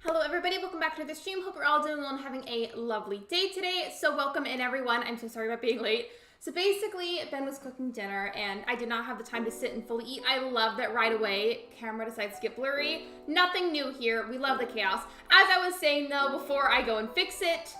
Hello everybody, welcome back to the stream. Hope you're all doing well and having a lovely day today. So welcome in everyone. I'm so sorry about being late. So basically, Ben was cooking dinner and I did not have the time to sit and fully eat. I love that right away, camera decides to get blurry. Nothing new here. We love the chaos. As I was saying though, before I go and fix it,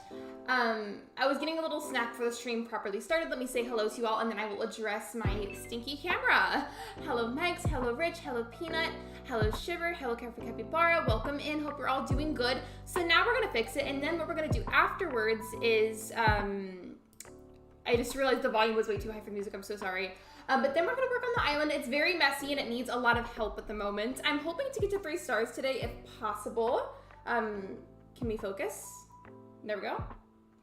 I was getting a little snack for the stream properly started. Let me say hello to you all and then I will address my stinky camera. Hello Megs, hello Rich, hello Peanut, hello Shiver, hello Carefree Capybara. Welcome in, hope you're all doing good. So now we're gonna fix it and then what we're gonna do afterwards is, I just realized the volume was way too high for music, I'm so sorry. But then we're gonna work on the island. It's very messy and it needs a lot of help at the moment. I'm hoping to get to 3 stars today if possible. Can we focus? There we go.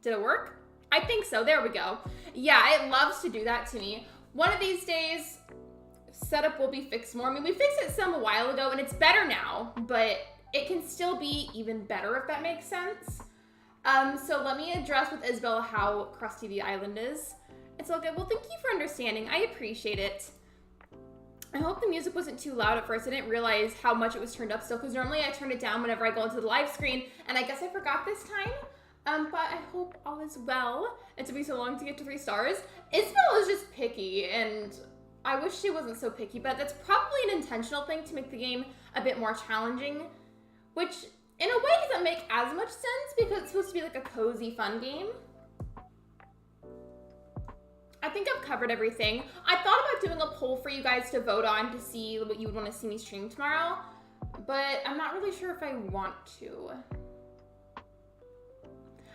Did it work? I think so, there we go. Yeah, it loves to do that to me. One of these days, setup will be fixed more. I mean, we fixed it some a while ago and it's better now, but it can still be even better if that makes sense. So let me address with Isabel how crusty the island is. It's all good. Well, thank you for understanding. I appreciate it. I hope the music wasn't too loud at first. I didn't realize how much it was turned up still because normally I turn it down whenever I go into the live screen and I guess I forgot this time. But I hope all is well. It took me so long to get to 3 stars. Isabel is just picky and I wish she wasn't so picky, but that's probably an intentional thing to make the game a bit more challenging, which in a way doesn't make as much sense because it's supposed to be like a cozy, fun game. I think I've covered everything. I thought about doing a poll for you guys to vote on to see what you would want to see me stream tomorrow, but I'm not really sure if I want to.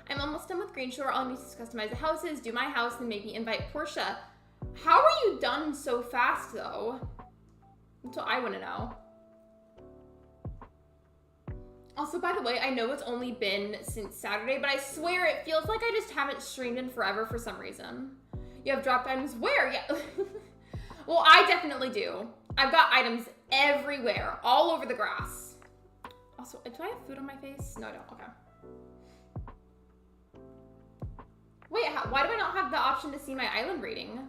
I'm almost done with Green Shore. All I need is customize the houses, do my house, and maybe invite Portia. How are you done so fast though? That's what I want to know. Also, by the way, I know it's only been since Saturday, but I swear it feels like I just haven't streamed in forever for some reason. You have dropped items where? Yeah. Well, I definitely do. I've got items everywhere, all over the grass. Also, do I have food on my face? No, I don't. Okay. Wait, why do I not have the option to see my island rating?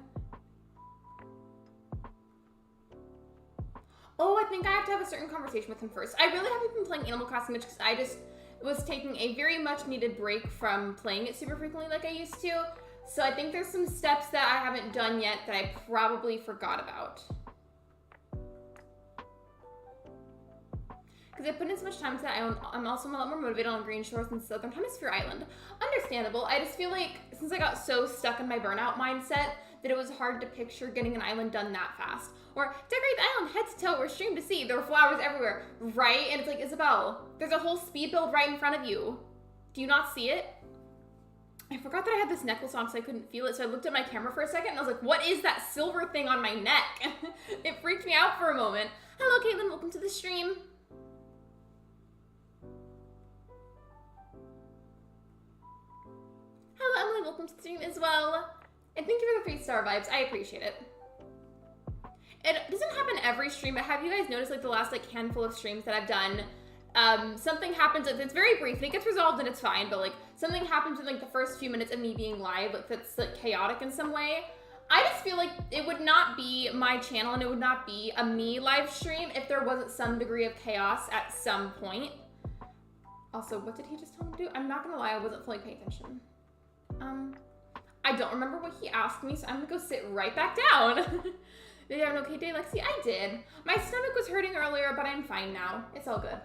Oh, I think I have to have a certain conversation with him first. I really haven't been playing Animal Crossing much because I just was taking a very much needed break from playing it super frequently like I used to. So I think there's some steps that I haven't done yet that I probably forgot about. Because I put in so much time to that, I'm also a lot more motivated on Green Shores and Southern Hemisphere Island. Understandable. I just feel like since I got so stuck in my burnout mindset that it was hard to picture getting an island done that fast. Or decorate the island head to toe or stream to see. There were flowers everywhere, right? And it's like, Isabel, there's a whole speed build right in front of you. Do you not see it? I forgot that I had this necklace on so I couldn't feel it. So I looked at my camera for a second and I was like, what is that silver thing on my neck? It freaked me out for a moment. Hello, Caitlin. Welcome to the stream. Hello, Emily. Welcome to the stream as well. And thank you for the 3-star vibes. I appreciate it. It doesn't happen every stream, but have you guys noticed like the last like handful of streams that I've done, something happens, it's very brief and it gets resolved and it's fine, but like something happens in like the first few minutes of me being live, like that's like chaotic in some way. I just feel like it would not be my channel and it would not be a me live stream if there wasn't some degree of chaos at some point. Also, what did he just tell me to do? I'm not gonna lie, I wasn't fully paying attention. I don't remember what he asked me, so I'm gonna go sit right back down. Did you have an okay day, Lexi? I did. My stomach was hurting earlier, but I'm fine now. It's all good.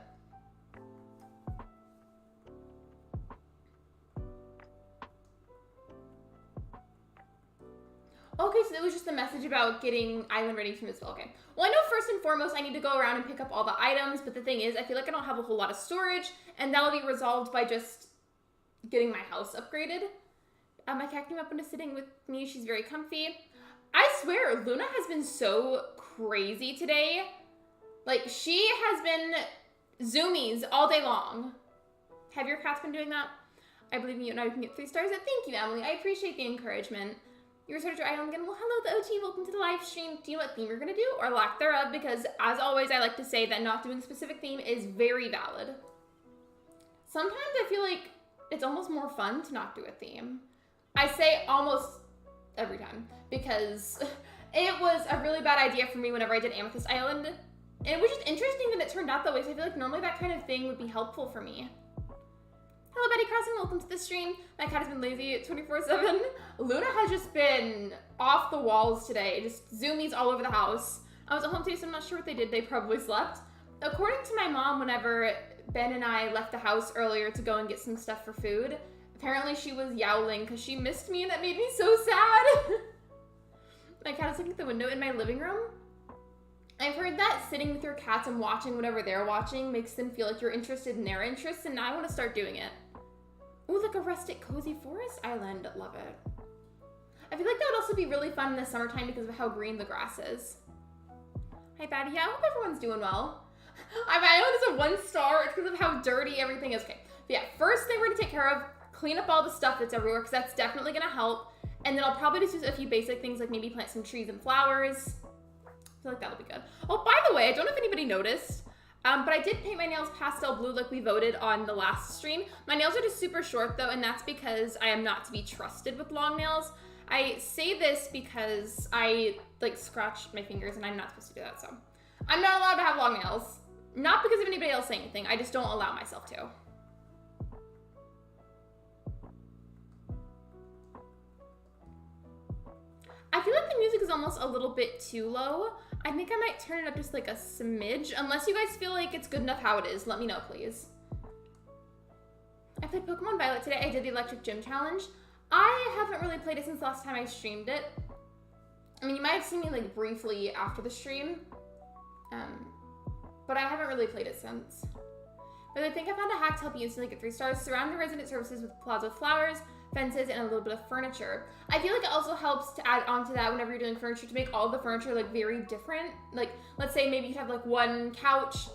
Okay, so it was just a message about getting island ready from Isabel. Okay. Well, I know first and foremost I need to go around and pick up all the items, but the thing is, I feel like I don't have a whole lot of storage, and that'll be resolved by just getting my house upgraded. My cat came up into sitting with me. She's very comfy. I swear, Luna has been so crazy today. Like, she has been zoomies all day long. Have your cats been doing that? I believe in you. Now you can get 3 stars. Thank you, Emily. I appreciate the encouragement. You restarted your island again. Well, hello, the OT. Welcome to the live stream. Do you know what theme you're going to do? Or lack thereof? Because, as always, I like to say that not doing a specific theme is very valid. Sometimes I feel like it's almost more fun to not do a theme. I say almost every time because it was a really bad idea for me whenever I did Amethyst Island And it was just interesting that it turned out that way, so I feel like normally that kind of thing would be helpful for me. Hello, Betty Crossing. Welcome to the stream. My cat has been lazy 24/7. Luna has just been off the walls today. Just zoomies all over the house. I was at home today, so I'm not sure what they did. They probably slept. According to my mom, whenever Ben and I left the house earlier to go and get some stuff for food, apparently she was yowling because she missed me, and that made me so sad. My cat is looking at the window in my living room. I've heard that sitting with your cats and watching whatever they're watching makes them feel like you're interested in their interests, and now I want to start doing it. Ooh, like a rustic, cozy forest island. Love it. I feel like that would also be really fun in the summertime because of how green the grass is. Hi, Patty. Yeah, I hope everyone's doing well. I know this is a 1 star. It's because of how dirty everything is. Okay, but yeah, first thing we're going to take care of, clean up all the stuff that's everywhere because that's definitely going to help. And then I'll probably just use a few basic things like maybe plant some trees and flowers. I feel like that'll be good. Oh, by the way, I don't know if anybody noticed, but I did paint my nails pastel blue like we voted on the last stream. My nails are just super short though, and that's because I am not to be trusted with long nails. I say this because I like scratched my fingers and I'm not supposed to do that, so. I'm not allowed to have long nails. Not because of anybody else saying anything, I just don't allow myself to. I feel like the music is almost a little bit too low. I think I might turn it up just like a smidge, unless you guys feel like it's good enough how it is. Let me know, please. I played Pokemon Violet today. I did the Electric Gym Challenge. I haven't really played it since the last time I streamed it. I mean, you might have seen me like briefly after the stream, but I haven't really played it since. But I think I found a hack to help you instantly get 3 stars. Surround your resident services with plaza flowers, fences, and a little bit of furniture. I feel like it also helps to add on to that whenever you're doing furniture to make all the furniture like very different. Like, let's say maybe you have like one couch,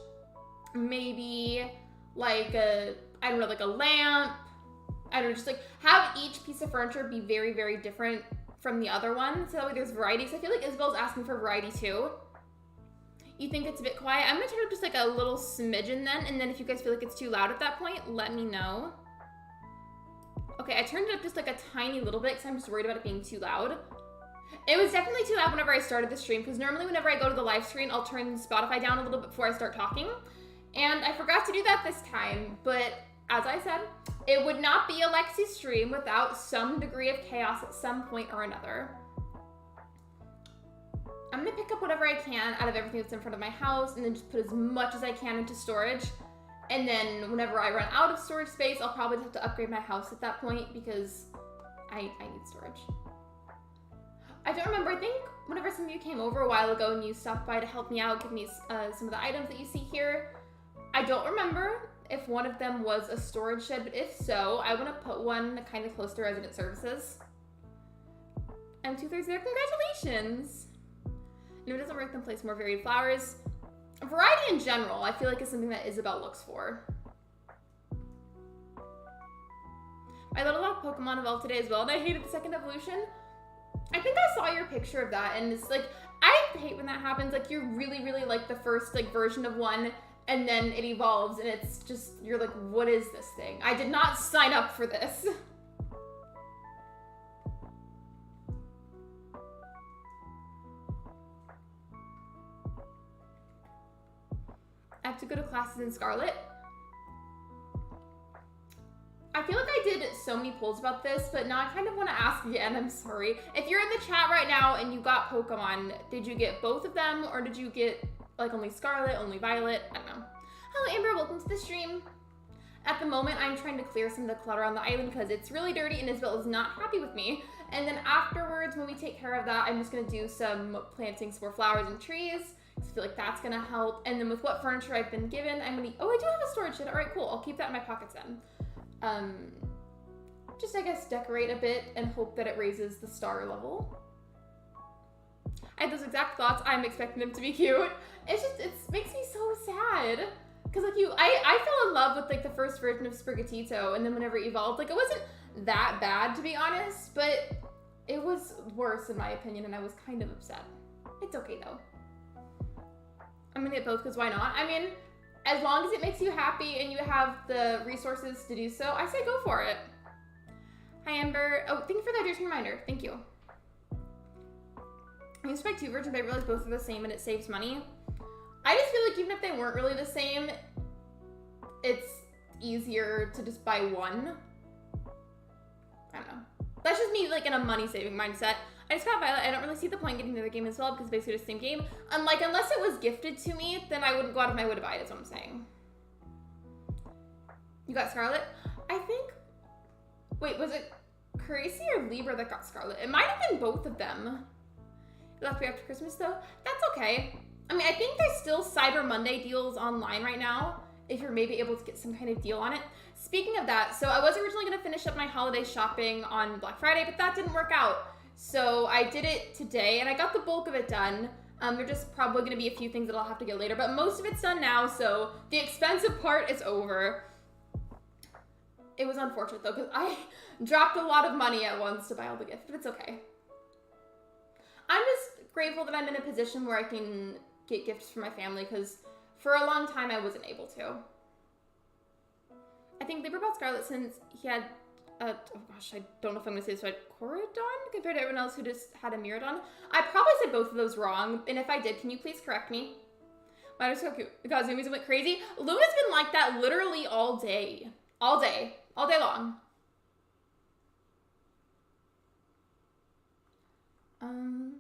maybe like a, I don't know, like a lamp. I don't know, just like have each piece of furniture be very, very different from the other one. So that way there's variety. So I feel like Isabel's asking for variety too. You think it's a bit quiet? I'm gonna turn it up just like a little smidgen then, and then if you guys feel like it's too loud at that point, let me know. Okay, I turned it up just like a tiny little bit because I'm just worried about it being too loud. It was definitely too loud whenever I started the stream because normally whenever I go to the live stream, I'll turn Spotify down a little bit before I start talking. And I forgot to do that this time, but as I said, it would not be a Lexi stream without some degree of chaos at some point or another. I'm gonna pick up whatever I can out of everything that's in front of my house and then just put as much as I can into storage. And then whenever I run out of storage space, I'll probably have to upgrade my house at that point because I need storage. I don't remember, I think whenever some of you came over a while ago and you stopped by to help me out, give me some of the items that you see here. I don't remember if one of them was a storage shed, but if so, I want to put one kind of close to resident services. I'm 2/3 there, congratulations! And if it doesn't work, then place more varied flowers. Variety in general, I feel like is something that Isabel looks for. My little dog Pokemon evolved today as well, and I hated the second evolution. I think I saw your picture of that, and it's like, I hate when that happens. Like, you're really, really like the first like version of one, and then it evolves, and it's just, you're like, what is this thing? I did not sign up for this. I have to go to classes in Scarlet. I feel like I did so many polls about this, but now I kind of want to ask again. I'm sorry. If you're in the chat right now and you got Pokemon, did you get both of them or did you get like only Scarlet, only Violet? I don't know. Hello Amber, welcome to the stream. At the moment, I'm trying to clear some of the clutter on the island because it's really dirty and Isabel is not happy with me. And then afterwards, when we take care of that, I'm just gonna do some planting some more flowers and trees. I feel like that's gonna help. And then with what furniture I've been given, I'm gonna, oh, I do have a storage shed. All right, cool. I'll keep that in my pockets then. Just, I guess, decorate a bit and hope that it raises the star level. I had those exact thoughts. I'm expecting them to be cute. It's just, it makes me so sad. Cause like I fell in love with like the first version of Sprigatito, and then whenever it evolved, like it wasn't that bad to be honest, but it was worse in my opinion, and I was kind of upset. It's okay though. I'm gonna get both because why not? I mean, as long as it makes you happy and you have the resources to do so, I say go for it. Hi Amber. Oh, thank you for the Hydrate Reminder. Thank you. I used to buy 2 versions, but I realized both are the same and it saves money. I just feel like even if they weren't really the same, it's easier to just buy one. I don't know. That's just me, like, in a money-saving mindset. I just got Violet. I don't really see the point in getting the other game as well because it's basically the same game. Like, unless it was gifted to me, then I wouldn't go out of my way to buy it, is what I'm saying. You got Scarlet? I think... Wait, was it Crazy or Libra that got Scarlet? It might have been both of them. It left me after Christmas, though. That's okay. I mean, I think there's still Cyber Monday deals online right now, if you're maybe able to get some kind of deal on it. Speaking of that, so I was originally going to finish up my holiday shopping on Black Friday, but that didn't work out. So I did it today, and I got the bulk of it done. There's just probably going to be a few things that I'll have to get later, but most of it's done now, so the expensive part is over. It was unfortunate, though, because I dropped a lot of money at once to buy all the gifts, but it's okay. I'm just grateful that I'm in a position where I can get gifts for my family, because for a long time I wasn't able to. I think Libra bought Scarlet since he had, oh gosh, I don't know if I'm going to say this right, Coridon compared to everyone else who just had a Miradon. I probably said both of those wrong, and if I did, can you please correct me? Mine was so cute. God, Zoomies went crazy. Luna's been like that literally all day. All day long. I'm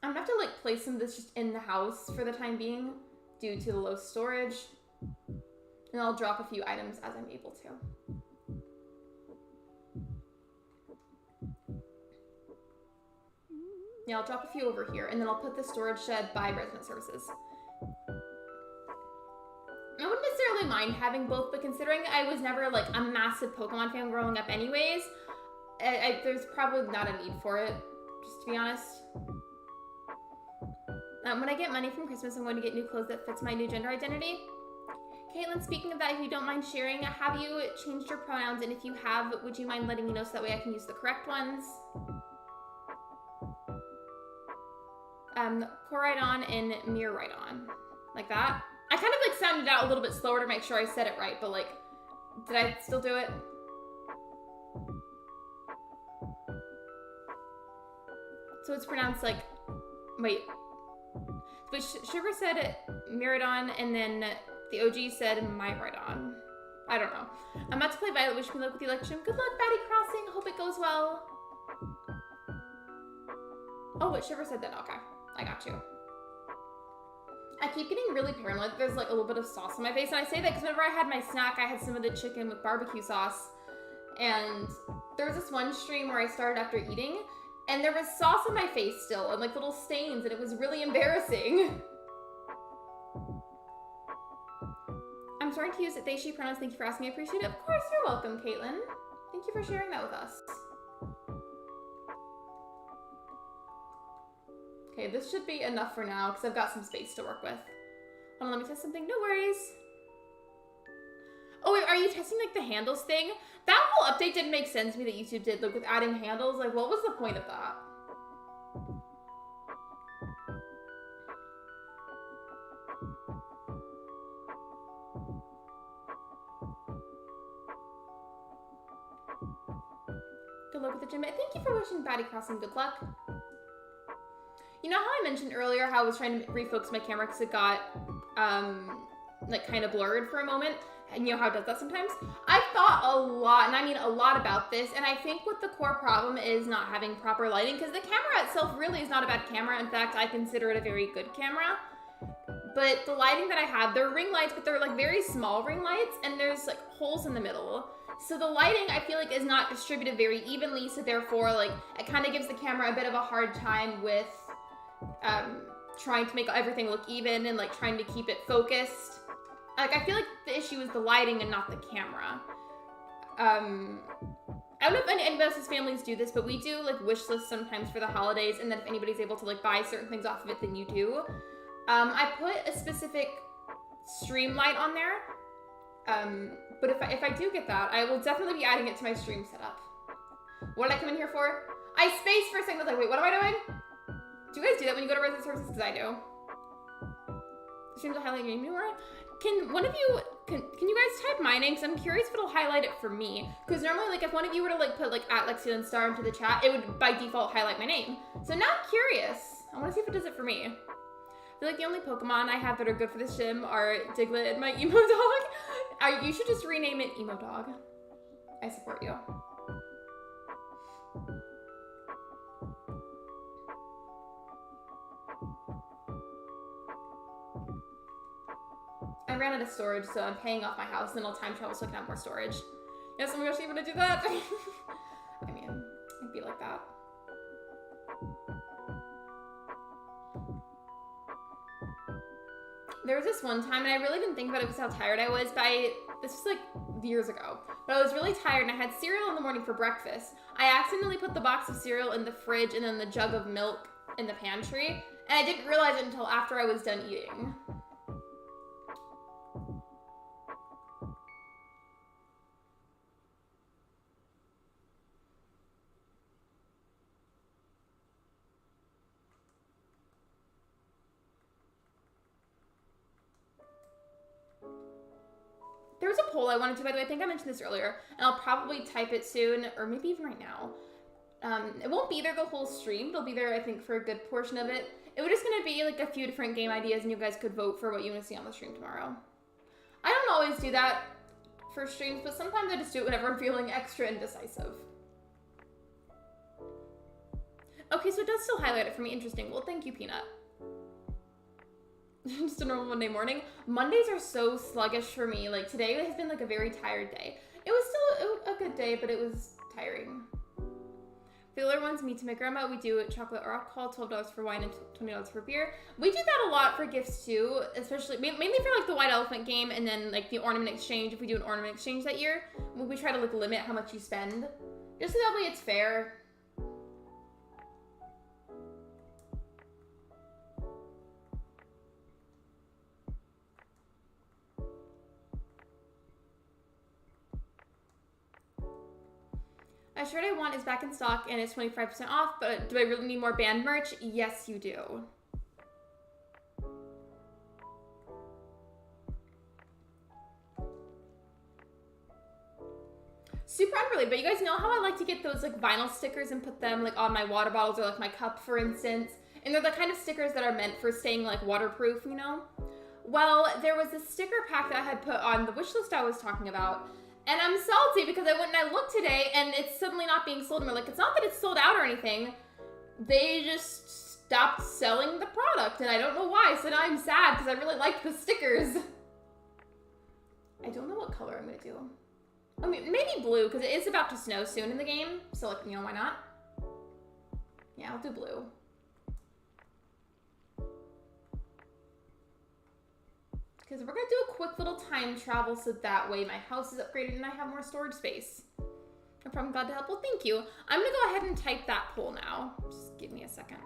gonna have to like place some of this just in the house for the time being due to the low storage. And I'll drop a few items as I'm able to. Yeah, I'll drop a few over here and then I'll put the storage shed by resident services. I wouldn't necessarily mind having both, but considering I was never like a massive Pokemon fan growing up anyways, there's probably not a need for it, just to be honest. When I get money from Christmas, I'm going to get new clothes that fits my new gender identity. Caitlin, speaking of that, if you don't mind sharing, have you changed your pronouns? And if you have, would you mind letting me know so that way I can use the correct ones? Coridon and Miradon. Like that. I kind of like sounded out a little bit slower to make sure I said it right, but like, did I still do it? So it's pronounced like, wait. But Sugar said Miradon, and then the OG said Myradon. I don't know. I'm about to play Violet. Wish me luck with the election. Good luck, Batty Crossing. Hope it goes well. Oh, wait, Sugar said that. Okay, I got you. I keep getting really paranoid that there's like a little bit of sauce on my face, and I say that because whenever I had my snack, I had some of the chicken with barbecue sauce, and there was this one stream where I started after eating, and there was sauce on my face still, and like little stains, and it was really embarrassing. I'm starting to use they, she pronouns. Thank you for asking. I appreciate it. Of course, you're welcome, Caitlin. Thank you for sharing that with us. Okay, this should be enough for now because I've got some space to work with. Hold on, let me test something. No worries. Oh, wait, are you testing like the handles thing? That whole update didn't make sense to me that YouTube did, like with adding handles. Like, what was the point of that? Good luck with the gym. Thank you for wishing Batty Crossing good luck. You know how I mentioned earlier how I was trying to refocus my camera because it got, like kind of blurred for a moment? And you know how it does that sometimes? I've thought a lot, and I mean a lot about this, and I think what the core problem is not having proper lighting, because the camera itself really is not a bad camera. In fact, I consider it a very good camera. But the lighting that I have, they're ring lights, but they're like very small ring lights, and there's like holes in the middle. So the lighting, I feel like, is not distributed very evenly, so therefore, like, it kind of gives the camera a bit of a hard time with trying to make everything look even and like trying to keep it focused. Like, I feel like the issue is the lighting and not the camera. I don't know if anybody else's families do this, but we do like wish lists sometimes for the holidays, and then if anybody's able to like buy certain things off of it, then you do. I put a specific stream light on there. But if I do get that, I will definitely be adding it to my stream setup. What did I come in here for? I spaced for a second. I was like, wait, what am I doing? Do you guys do that when you go to resident services? Because I do. Streams will highlight your name more. Can one of you, can you guys type my name? Because I'm curious if it'll highlight it for me. Because normally, like, if one of you were to, like, put, like, @Lexi and Star into the chat, it would, by default, highlight my name. So now I'm curious. I want to see if it does it for me. feel like the only Pokemon I have that are good for this gym are Diglett and my emo dog. You should just rename it Emo Dog. I support you. I ran out of storage, so I'm paying off my house, and then I'll time travel so I can have more storage. Yes, I'm actually gonna do that. I mean, it'd be like that. There was this one time, and I really didn't think about it because how tired I was, but this was like years ago, but I was really tired and I had cereal in the morning for breakfast. I accidentally put the box of cereal in the fridge and then the jug of milk in the pantry, and I didn't realize it until after I was done eating. There was a poll I wanted to, by the way, I think I mentioned this earlier, and I'll probably type it soon, or maybe even right now. It won't be there the whole stream, it'll be there, I think, for a good portion of it. It was just going to be, like, a few different game ideas, and you guys could vote for what you want to see on the stream tomorrow. I don't always do that for streams, but sometimes I just do it whenever I'm feeling extra indecisive. Okay, so it does still highlight it for me. Interesting. Well, thank you, Peanut. Just a normal Monday morning. Mondays are so sluggish for me. Like, today has been like a very tired day. It was still a good day, but it was tiring. Filler wants me to my grandma. We do chocolate or alcohol, $12 for wine and $20 for beer. We do that a lot for gifts too, especially mainly for like the white elephant game and then like the ornament exchange. If we do an ornament exchange that year, we try to like limit how much you spend, just so that way it's fair. A shirt I want is back in stock and it's 25% off, but do I really need more band merch? Yes, you do. Super unrelated, but you guys know how I like to get those like vinyl stickers and put them like on my water bottles or like my cup, for instance. And they're the kind of stickers that are meant for staying like waterproof, you know? Well, there was this sticker pack that I had put on the wish list I was talking about. And I'm salty because I went and I looked today and it's suddenly not being sold. And we're like, it's not that it's sold out or anything. They just stopped selling the product and I don't know why. So now I'm sad because I really liked the stickers. I don't know what color I'm gonna do. I mean, maybe blue because it is about to snow soon in the game. So like, you know, why not? Yeah, I'll do blue. Because we're going to do a quick little time travel so that way my house is upgraded and I have more storage space. No problem, glad to help. Well, thank you. I'm going to go ahead and type that poll now. Just give me a second.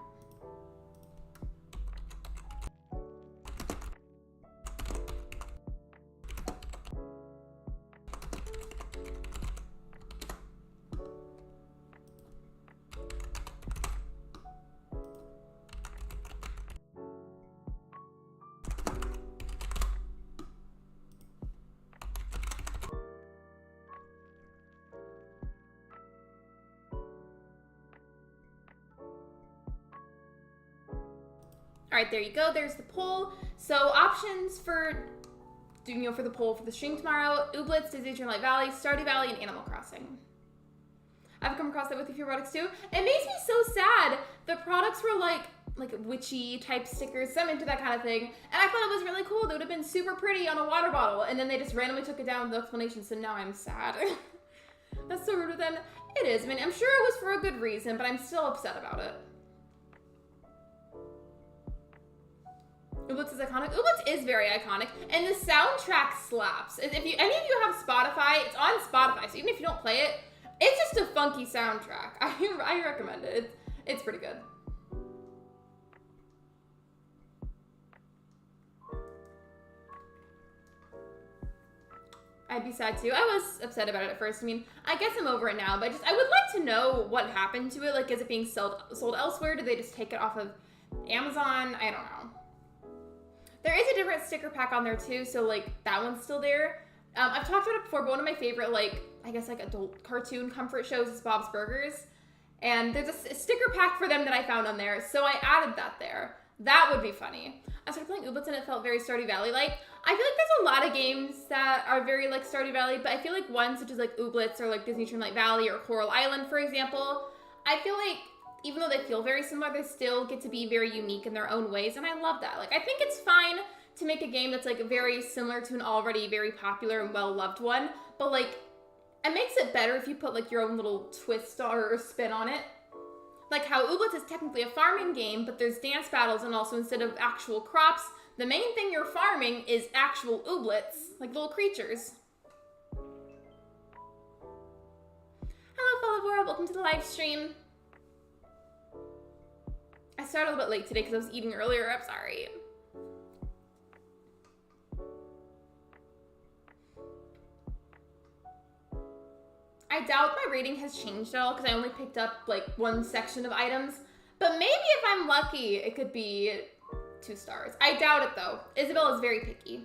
All right, there you go. There's the poll. So options for, you know, for the poll for the stream tomorrow: Ooblets, Disneyland Valley, Stardew Valley, and Animal Crossing. I've come across that with a few products too. It makes me so sad. The products were like witchy type stickers. So I'm into that kind of thing, and I thought it was really cool. They would have been super pretty on a water bottle, and then they just randomly took it down with no explanation. So now I'm sad. That's so rude of them. It is. I mean, I'm sure it was for a good reason, but I'm still upset about it. Ooblets is iconic. Ooblets is very iconic, and the soundtrack slaps. If any of you have Spotify, it's on Spotify, so even if you don't play it, it's just a funky soundtrack. I recommend it. It's pretty good. I'd be sad too. I was upset about it at first. I mean, I guess I'm over it now, but I would like to know what happened to it. Like, is it being sold elsewhere? Did they just take it off of Amazon? I don't know. There is a different sticker pack on there too, so like that one's still there. I've talked about it before, but one of my favorite, like, I guess like adult cartoon comfort shows is Bob's Burgers. And there's a sticker pack for them that I found on there, so I added that there. That would be funny. I started playing Ooblets and it felt very Stardew Valley-like. I feel like there's a lot of games that are very like Stardew Valley, but I feel like ones such as like Ooblets or like Disney Dreamlight Valley or Coral Island, for example, I feel like even though they feel very similar, they still get to be very unique in their own ways, and I love that. Like, I think it's fine to make a game that's like very similar to an already very popular and well-loved one, but like, it makes it better if you put like your own little twist or spin on it. Like how Ooblets is technically a farming game, but there's dance battles, and also instead of actual crops, the main thing you're farming is actual Ooblets, like little creatures. Hello, Folivora, welcome to the live stream. I started a little bit late today because I was eating earlier, I'm sorry. I doubt my rating has changed at all because I only picked up like one section of items. But maybe if I'm lucky, it could be 2 stars. I doubt it though. Isabel is very picky.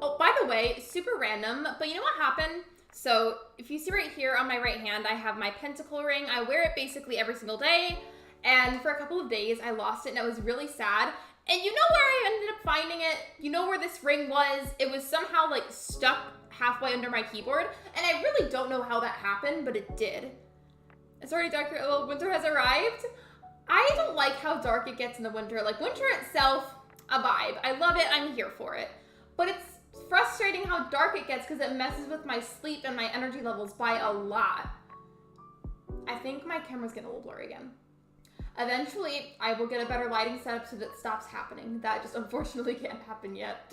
Oh, by the way, super random, but you know what happened? So if you see right here on my right hand, I have my pentacle ring. I wear it basically every single day. And for a couple of days, I lost it and I was really sad. And you know where I ended up finding it? You know where this ring was? It was somehow like stuck halfway under my keyboard. And I really don't know how that happened, but it did. It's already dark here. Oh, winter has arrived. I don't like how dark it gets in the winter. Like winter itself, a vibe. I love it, I'm here for it. But it's frustrating how dark it gets because it messes with my sleep and my energy levels by a lot. I think my camera's getting a little blurry again. Eventually, I will get a better lighting setup so that it stops happening. That just unfortunately can't happen yet.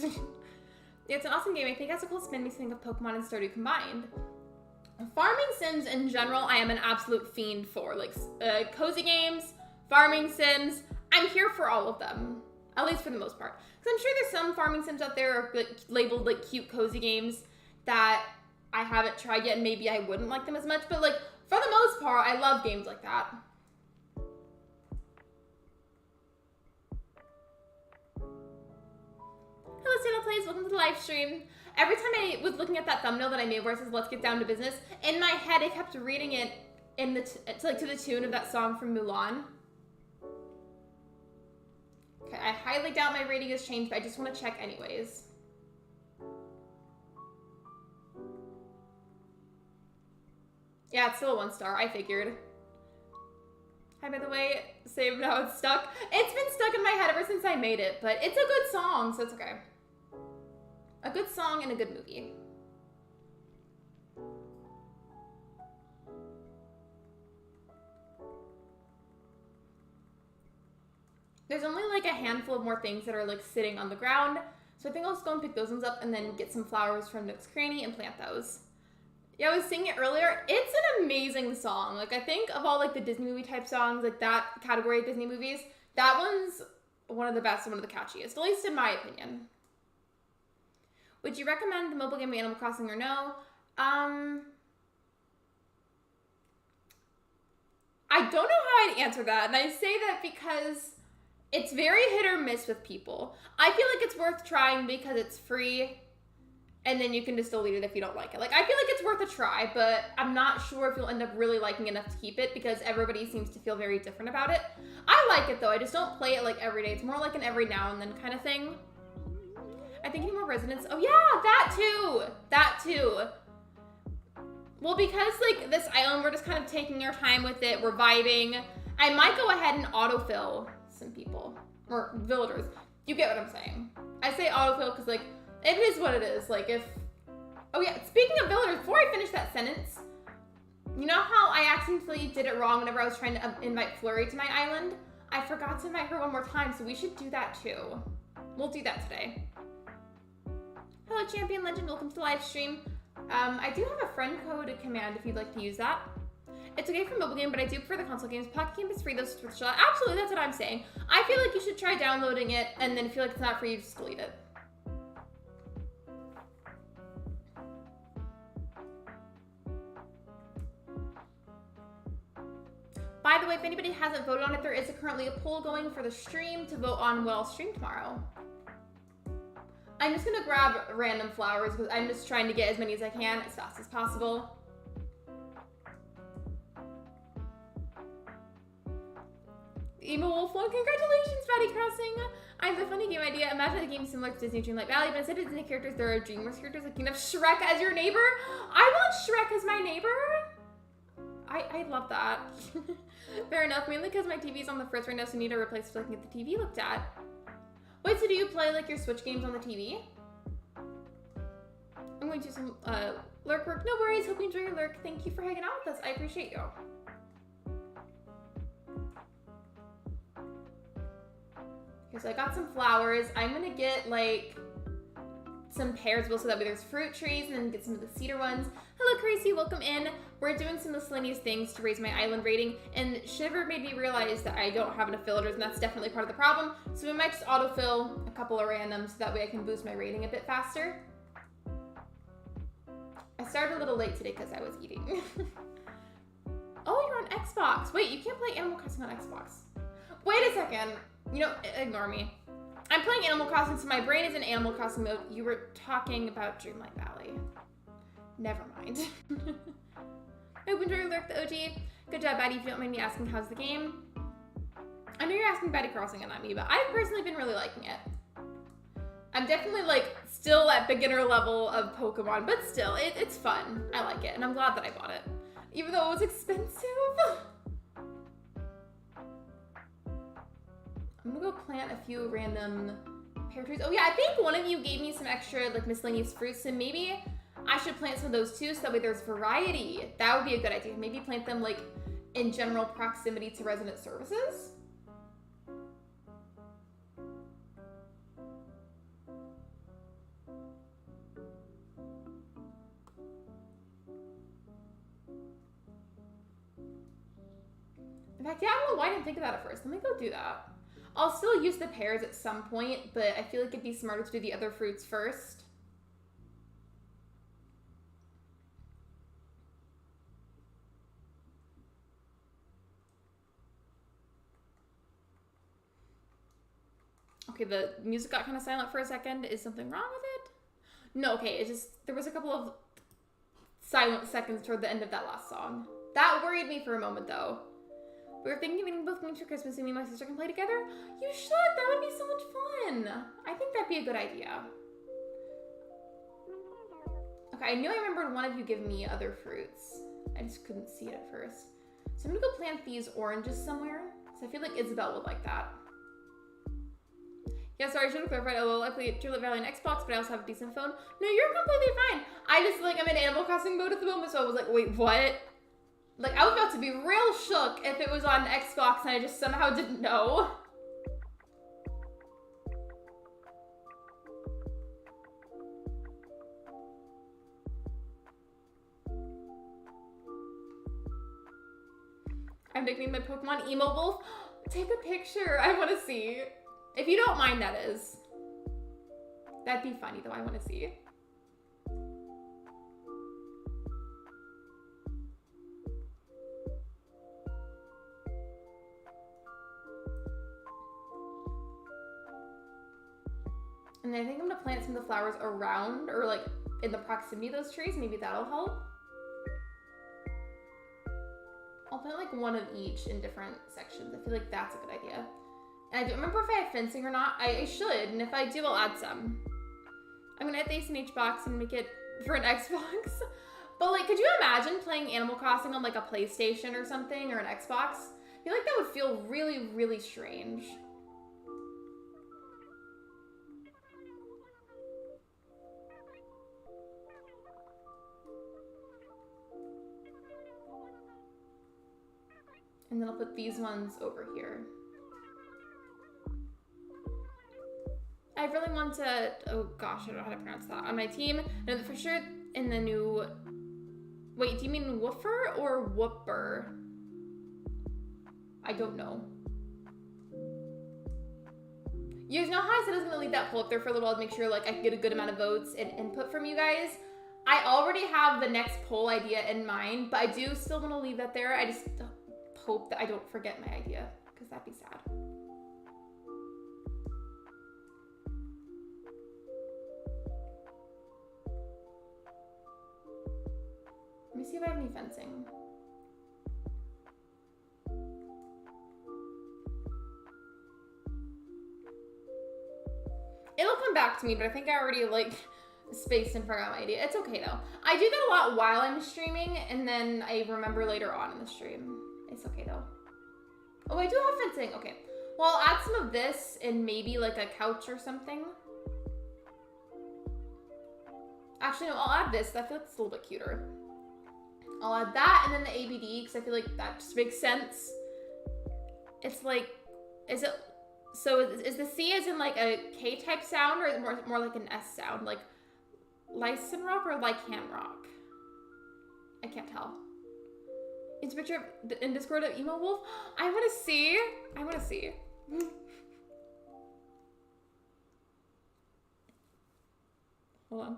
It's an awesome game. I think it has a cool spin makes me think of Pokemon and Stardew combined. Farming sims in general, I am an absolute fiend for. Like cozy games, farming sims, I'm here for all of them. At least for the most part. Because I'm sure there's some farming sims out there like, labeled like cute cozy games that I haven't tried yet and maybe I wouldn't like them as much. But like for the most part, I love games like that. Hello, Santa Plays. Welcome to the live stream. Every time I was looking at that thumbnail that I made where it says "Let's get down to business," in my head I kept reading it in the to the tune of that song from Mulan. Okay, I highly doubt my rating has changed, but I just want to check anyways. Yeah, it's still a 1 star. I figured. Hi, by the way, save now. It's stuck. It's been stuck in my head ever since I made it, but it's a good song, so it's okay. A good song and a good movie. There's only like a handful of more things that are like sitting on the ground. So I think I'll just go and pick those ones up and then get some flowers from Nook's Cranny and plant those. Yeah, I was singing it earlier. It's an amazing song. Like I think of all like the Disney movie type songs, like that category of Disney movies, that one's one of the best and one of the catchiest, at least in my opinion. Would you recommend the mobile game Animal Crossing or no? I don't know how I'd answer that. And I say that because it's very hit or miss with people. I feel like it's worth trying because it's free and then you can just delete it if you don't like it. Like, I feel like it's worth a try, but I'm not sure if you'll end up really liking enough to keep it because everybody seems to feel very different about it. I like it though. I just don't play it like every day. It's more like an every now and then kind of thing. I think any more residents. Oh yeah, that too. That too. Well, because like this island, we're just kind of taking our time with it. We're vibing. I might go ahead and autofill some people or villagers. You get what I'm saying. I say autofill because like it is what it is. Like if, oh yeah, speaking of villagers, before I finish that sentence, you know how I accidentally did it wrong whenever I was trying to invite Flurry to my island? I forgot to invite her one more time, so we should do that too. We'll do that today. Hello, Champion Legend. Welcome to the live stream. I do have a friend code command if you'd like to use that. It's okay for mobile game, but I do prefer the console games. Pocket Game is free, those Switch. Absolutely, that's what I'm saying. I feel like you should try downloading it, and then if you feel like it's not for you, just delete it. By the way, if anybody hasn't voted on it, there is currently a poll going for the stream to vote on what I'll stream tomorrow. I'm just gonna grab random flowers because I'm just trying to get as many as I can as fast as possible. Emo Wolf one, congratulations, Fatty Crossing. I have a funny game idea. Imagine a game similar to Disney Dreamlight Valley, but instead of Disney characters, there are DreamWorks characters. Like you can have Shrek as your neighbor. I want Shrek as my neighbor. I love that. Fair enough, mainly because my TV's on the fritz right now, so I need to replace so I can get the TV looked at. Wait, so do you play like your Switch games on the TV? I'm going to do some Lurk work. No worries, hope you enjoy your Lurk. Thank you for hanging out with us. I appreciate you. Okay, so I got some flowers. I'm gonna get like some pears so that way there's fruit trees and then get some of the cedar ones. Hello Crazy, welcome in. We're doing some miscellaneous things to raise my island rating, and Shiver made me realize that I don't have enough villagers, and that's definitely part of the problem. So we might just autofill a couple of randoms so that way I can boost my rating a bit faster. I started a little late today because I was eating. Oh, you're on Xbox. Wait, you can't play Animal Crossing on Xbox. Wait a second. You know, ignore me. I'm playing Animal Crossing, so my brain is in Animal Crossing mode. You were talking about Dreamlight Valley. Never mind. I hope you enjoy Lurk the OG. Good job, Batty. If you don't mind me asking, how's the game? I know you're asking Batty Crossing and not me, but I've personally been really liking it. I'm definitely like still at beginner level of Pokemon, but still, it's fun. I like it, and I'm glad that I bought it. Even though it was expensive. I'm gonna go plant a few random pear trees. Oh yeah, I think one of you gave me some extra like miscellaneous fruits, and maybe I should plant some of those too, so that way there's variety. That would be a good idea. Maybe plant them like in general proximity to resident services. In fact, yeah, I don't know why I didn't think of that at first. Let me go do that. I'll still use the pears at some point, but I feel like it'd be smarter to do the other fruits first. Okay, the music got kind of silent for a second. Is something wrong with it? No, okay, it just, there was a couple of silent seconds toward the end of that last song. That worried me for a moment, though. We were thinking of getting both games for Christmas and me and my sister can play together. You should, that would be so much fun. I think that'd be a good idea. Okay, I knew I remembered one of you giving me other fruits. I just couldn't see it at first. So I'm gonna go plant these oranges somewhere. So I feel like Isabel would like that. Yeah, sorry, I should have clarified. Although I play Dreamlight Valley on Xbox, but I also have a decent phone. No, you're completely fine. I just, like, I'm in Animal Crossing mode at the moment, so I was like, wait, what? Like, I was about to be real shook if it was on Xbox and I just somehow didn't know. I'm nicknamed my Pokemon Emo Wolf. Take a picture. I want to see. If you don't mind, that is. That'd be funny, though. I want to see. And I think I'm gonna plant some of the flowers around or like in the proximity of those trees. Maybe that'll help. I'll plant like one of each in different sections. I feel like that's a good idea. And I don't remember if I have fencing or not. I should, and if I do, I'll add some. I'm gonna add the ACNH box and make it for an Xbox. But like, could you imagine playing Animal Crossing on like a PlayStation or something, or an Xbox? I feel like that would feel really, really strange. And then I'll put these ones over here. I really want to, oh gosh, I don't know how to pronounce that, on my team. No, for sure in the new, wait, do you mean woofer or whooper? I don't know. You guys know how I said I was gonna leave that poll up there for a little while to make sure like I could get a good amount of votes and input from you guys? I already have the next poll idea in mind, but I do still want to leave that there. I just hope that I don't forget my idea, because that'd be sad. see if I have any fencing. It'll come back to me, but I think I already like spaced and forgot my idea. It's okay though. I do that a lot while I'm streaming, and then I remember later on in the stream. It's okay though. Oh, I do have fencing. Okay. Well, I'll add some of this and maybe like a couch or something. Actually, no, I'll add this. I feel like it's a little bit cuter. I'll add that and then the ABD because I feel like that just makes sense. It's like, is it, so is the C as in like a K type sound or is it more like an S sound? Like Lycan rock or Lycan rock? I can't tell. It's a picture of, in Discord of Emo Wolf. I want to see. I want to see. Hold on.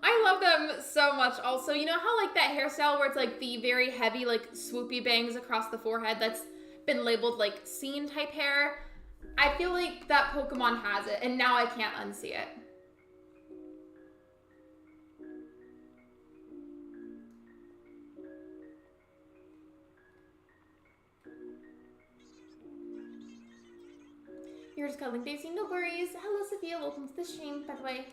I love them so much. Also, you know how like that hairstyle where it's like the very heavy like swoopy bangs across the forehead that's been labeled like scene type hair? I feel like that Pokemon has it and now I can't unsee it. You're just cuddling Daisy, no worries. Hello Sophia, welcome to the stream, by the way.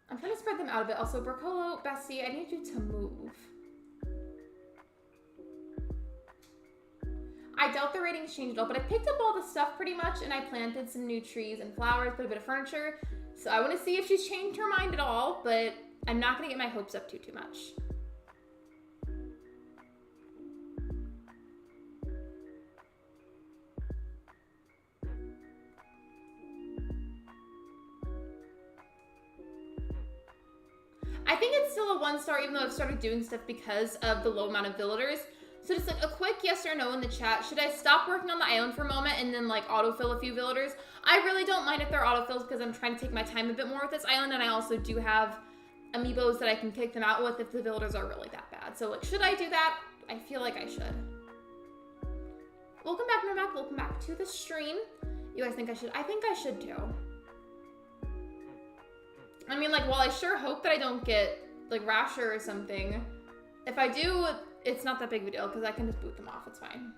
I'm trying to spread them out a bit. Also, Bracolo, Bessie, I need you to move. I doubt the ratings changed at all, but I picked up all the stuff pretty much, and I planted some new trees and flowers, put a bit of furniture. So I want to see if she's changed her mind at all, but I'm not going to get my hopes up too much. I think it's still a 1-star even though I've started doing stuff because of the low amount of villagers. So just like a quick yes or no in the chat. Should I stop working on the island for a moment and then like autofill a few villagers? I really don't mind if they're autofills because I'm trying to take my time a bit more with this island, and I also do have amiibos that I can kick them out with if the villagers are really that bad. So like, should I do that? I feel like I should. Welcome back, Normac. Welcome back to the stream. You guys think I should? I think I should too. I mean, like, while I sure hope that I don't get, like, Rasher or something, if I do, it's not that big of a deal, because I can just boot them off. It's fine.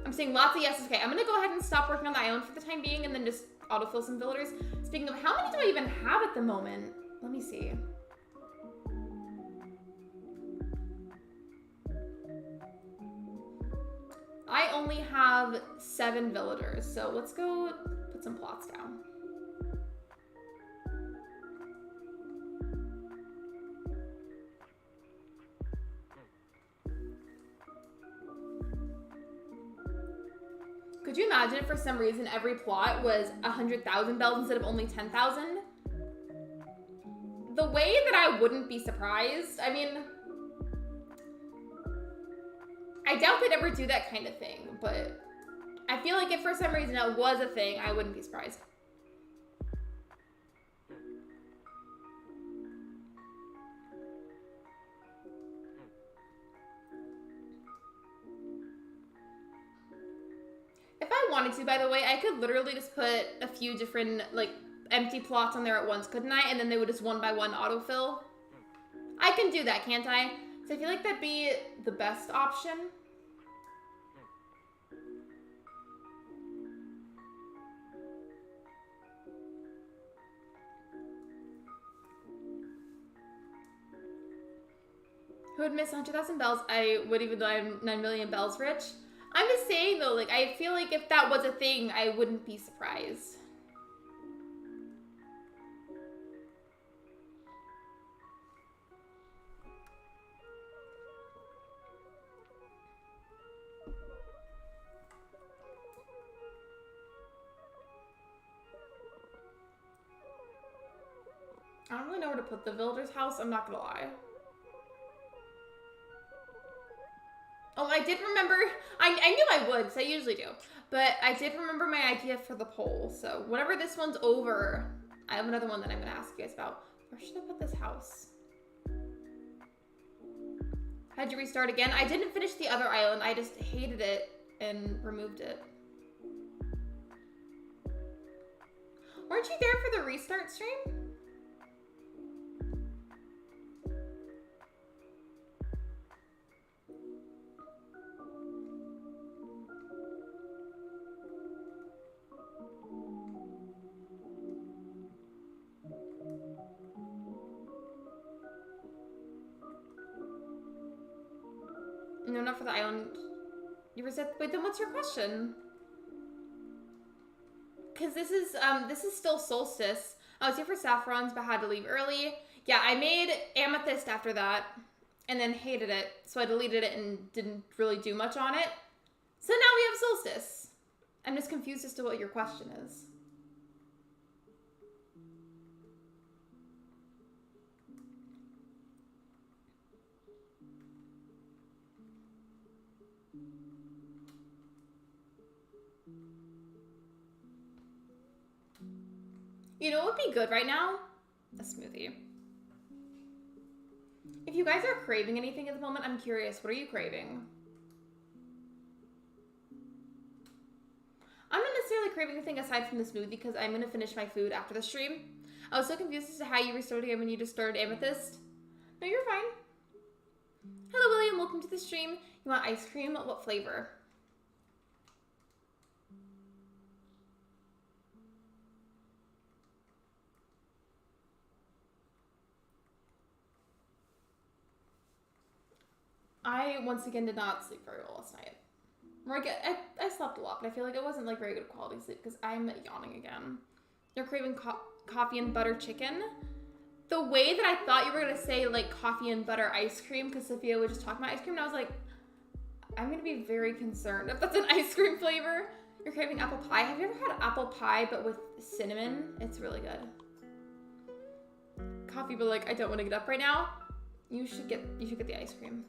I'm seeing lots of yeses. Okay, I'm going to go ahead and stop working on the island for the time being, and then just autofill some villagers. Speaking of, how many do I even have at the moment? Let me see. I only have 7 villagers, so let's go put some plots down. Could you imagine if for some reason every plot was 100,000 bells instead of only 10,000? The way that I wouldn't be surprised, I mean, I doubt they'd ever do that kind of thing, but I feel like if for some reason it was a thing, I wouldn't be surprised. If I wanted to, by the way, I could literally just put a few different, like, empty plots on there at once, couldn't I? And then they would just one by one autofill. I can do that, can't I? So I feel like that'd be the best option. Who would miss 100,000 bells? I would, even though I'm 9 million bells rich. I'm just saying though, like, I feel like if that was a thing, I wouldn't be surprised. I don't really know where to put the villager's house, I'm not gonna lie. Oh, I did remember, I knew I would, because I usually do, but I did remember my idea for the poll, so whenever this one's over, I have another one that I'm going to ask you guys about. Where should I put this house? Had to restart again? I didn't finish the other island, I just hated it and removed it. Weren't you there for the restart stream? No, not for the island. You were said, wait, then what's your question? Because this is still solstice. I was here for saffrons, but had to leave early. Yeah, I made amethyst after that, and then hated it, so I deleted it and didn't really do much on it. So now we have solstice. I'm just confused as to what your question is. You know what would be good right now? A smoothie. If you guys are craving anything at the moment, I'm curious. What are you craving? I'm not necessarily craving anything aside from the smoothie because I'm going to finish my food after the stream. I was so confused as to how you restored it when you just started amethyst. No, you're fine. Hello, William. Welcome to the stream. You want ice cream? What flavor? I, once again, did not sleep very well last night. I slept a lot, but I feel like it wasn't, like, very good quality sleep because I'm yawning again. You're craving coffee and butter chicken? The way that I thought you were going to say, like, coffee and butter ice cream, because Sophia was just talking about ice cream, and I was like, I'm going to be very concerned if that's an ice cream flavor. You're craving apple pie. Have you ever had apple pie, but with cinnamon? It's really good. Coffee, but, like, I don't want to get up right now. You should get the ice cream.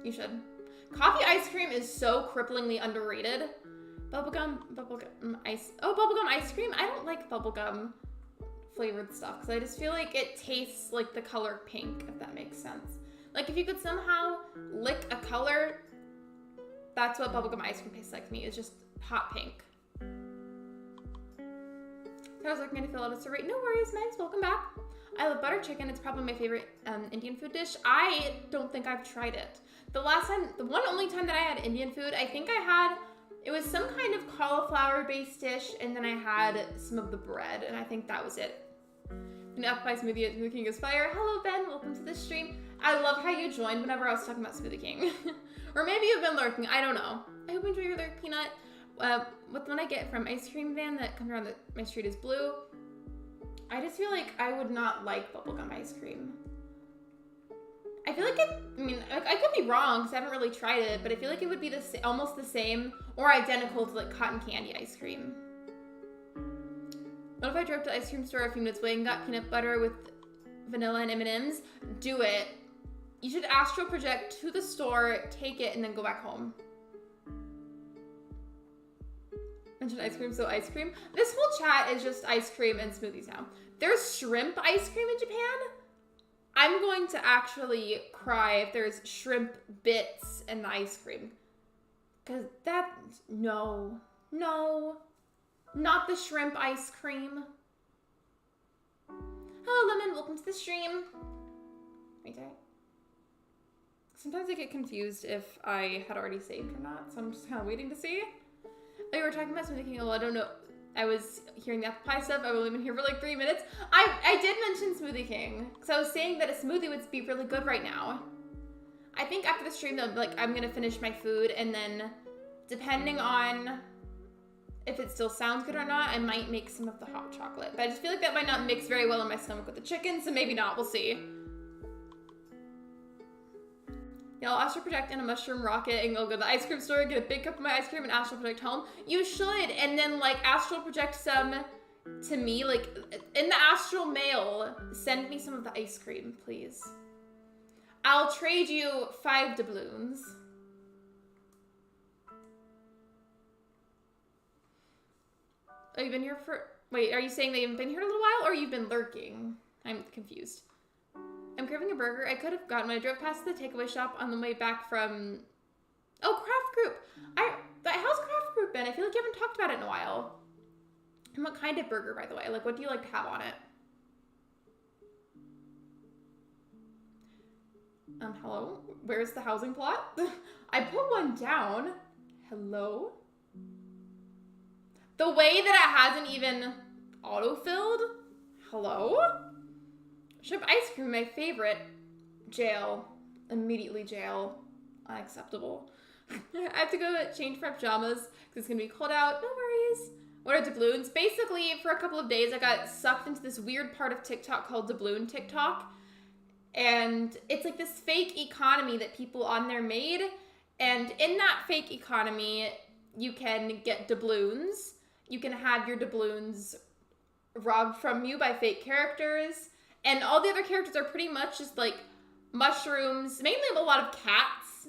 You should. Coffee ice cream is so cripplingly underrated. Bubblegum ice. Oh, bubblegum ice cream? I don't like bubblegum flavored stuff because I just feel like it tastes like the color pink, if that makes sense. Like if you could somehow lick a color, that's what bubblegum ice cream tastes like to me. It's just hot pink. I was looking to fill out a survey. No worries, Megs. Welcome back. I love butter chicken. It's probably my favorite Indian food dish. I don't think I've tried it. The only time that I had Indian food, I think it was some kind of cauliflower-based dish, and then I had some of the bread, and I think that was it. An apple pie smoothie at Smoothie King is fire. Hello, Ben. Welcome to the stream. I love how you joined whenever I was talking about Smoothie King. Or maybe you've been lurking. I don't know. I hope you enjoy your Lurk Peanut. What the one I get from Ice Cream Van that comes around my street is blue. I just feel like I would not like bubblegum ice cream. I feel like I could be wrong because I haven't really tried it, but I feel like it would be almost the same or identical to like cotton candy ice cream. What if I drove to the ice cream store a few minutes away and got peanut butter with vanilla and M&Ms? Do it. You should astral project to the store, take it, and then go back home. Mentioned ice cream, so ice cream. This whole chat is just ice cream and smoothies now. There's shrimp ice cream in Japan. I'm going to actually cry if there's shrimp bits in the ice cream. Because no, not the shrimp ice cream. Hello, Lemon, welcome to the stream. Wait, sometimes I get confused if I had already saved or not, so I'm just kind of waiting to see. Oh, you were talking about Smoothie King. Well, I don't know. I was hearing the apple pie stuff. I've only been here for like 3 minutes. I did mention Smoothie King. Because I was saying that a smoothie would be really good right now. I think after the stream, though, like, I'm going to finish my food. And then, depending on if it still sounds good or not, I might make some of the hot chocolate. But I just feel like that might not mix very well in my stomach with the chicken. So maybe not. We'll see. Yeah, I'll astral project in a mushroom rocket and go to the ice cream store, get a big cup of my ice cream and astral project home. You should, and then like astral project some to me, like in the astral mail, send me some of the ice cream, please. I'll trade you 5 doubloons. Oh, you've been here for, wait, are you saying that you've been here a little while or you've been lurking? I'm confused. I'm craving a burger. I could have gotten when I drove past the takeaway shop on the way back from... Oh, Craft Group. How's Craft Group been? I feel like you haven't talked about it in a while. And what kind of burger, by the way? Like, what do you like to have on it? Hello? Where's the housing plot? I put one down. Hello? The way that it hasn't even auto-filled? Hello? Shrimp ice cream, my favorite. Jail. Immediately jail. Unacceptable. I have to go change for pajamas because it's going to be cold out. No worries. What are doubloons? Basically, for a couple of days, I got sucked into this weird part of TikTok called doubloon TikTok. And it's like this fake economy that people on there made. And in that fake economy, you can get doubloons. You can have your doubloons robbed from you by fake characters. And all the other characters are pretty much just like mushrooms, mainly a lot of cats,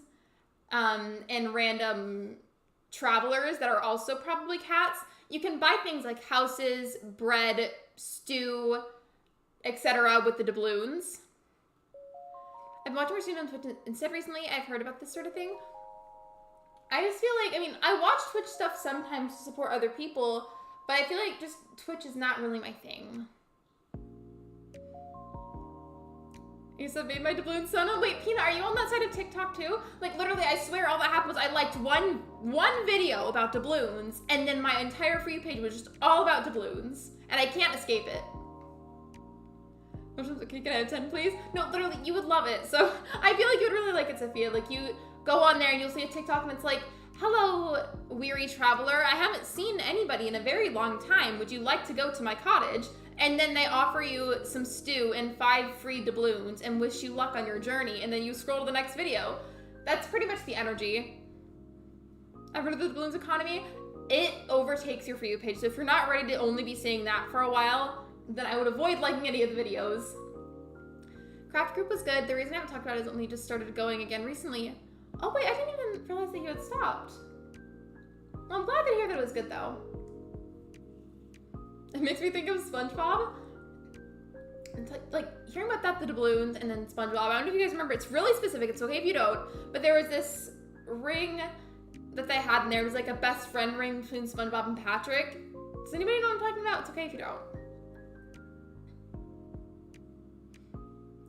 and random travelers that are also probably cats. You can buy things like houses, bread, stew, etc. with the doubloons. I've been watching more streams on Twitch instead recently. I've heard about this sort of thing. I just feel like, I mean, I watch Twitch stuff sometimes to support other people, but I feel like just Twitch is not really my thing. You said made my doubloon son. Oh, wait, Peanut, are you on that side of TikTok too? Like, literally, I swear all that happened was I liked one video about doubloons, and then my entire For You page was just all about doubloons, and I can't escape it. Can I have 10, please? No, literally, you would love it. So I feel like you would really like it, Sophia. Like, you go on there and you'll see a TikTok and it's like, hello, weary traveler. I haven't seen anybody in a very long time. Would you like to go to my cottage? And then they offer you some stew and 5 free doubloons and wish you luck on your journey. And then you scroll to the next video. That's pretty much the energy. I've heard of the doubloons economy. It overtakes your For You page. So if you're not ready to only be seeing that for a while, then I would avoid liking any of the videos. Craft group was good. The reason I haven't talked about it is only just started going again recently. Oh wait, I didn't even realize that you had stopped. Well, I'm glad to hear that it was good though. It makes me think of SpongeBob. It's like hearing about that, the doubloons, and then SpongeBob. I don't know if you guys remember. It's really specific. It's okay if you don't. But there was this ring that they had in there. It was like a best friend ring between SpongeBob and Patrick. Does anybody know what I'm talking about? It's okay if you don't.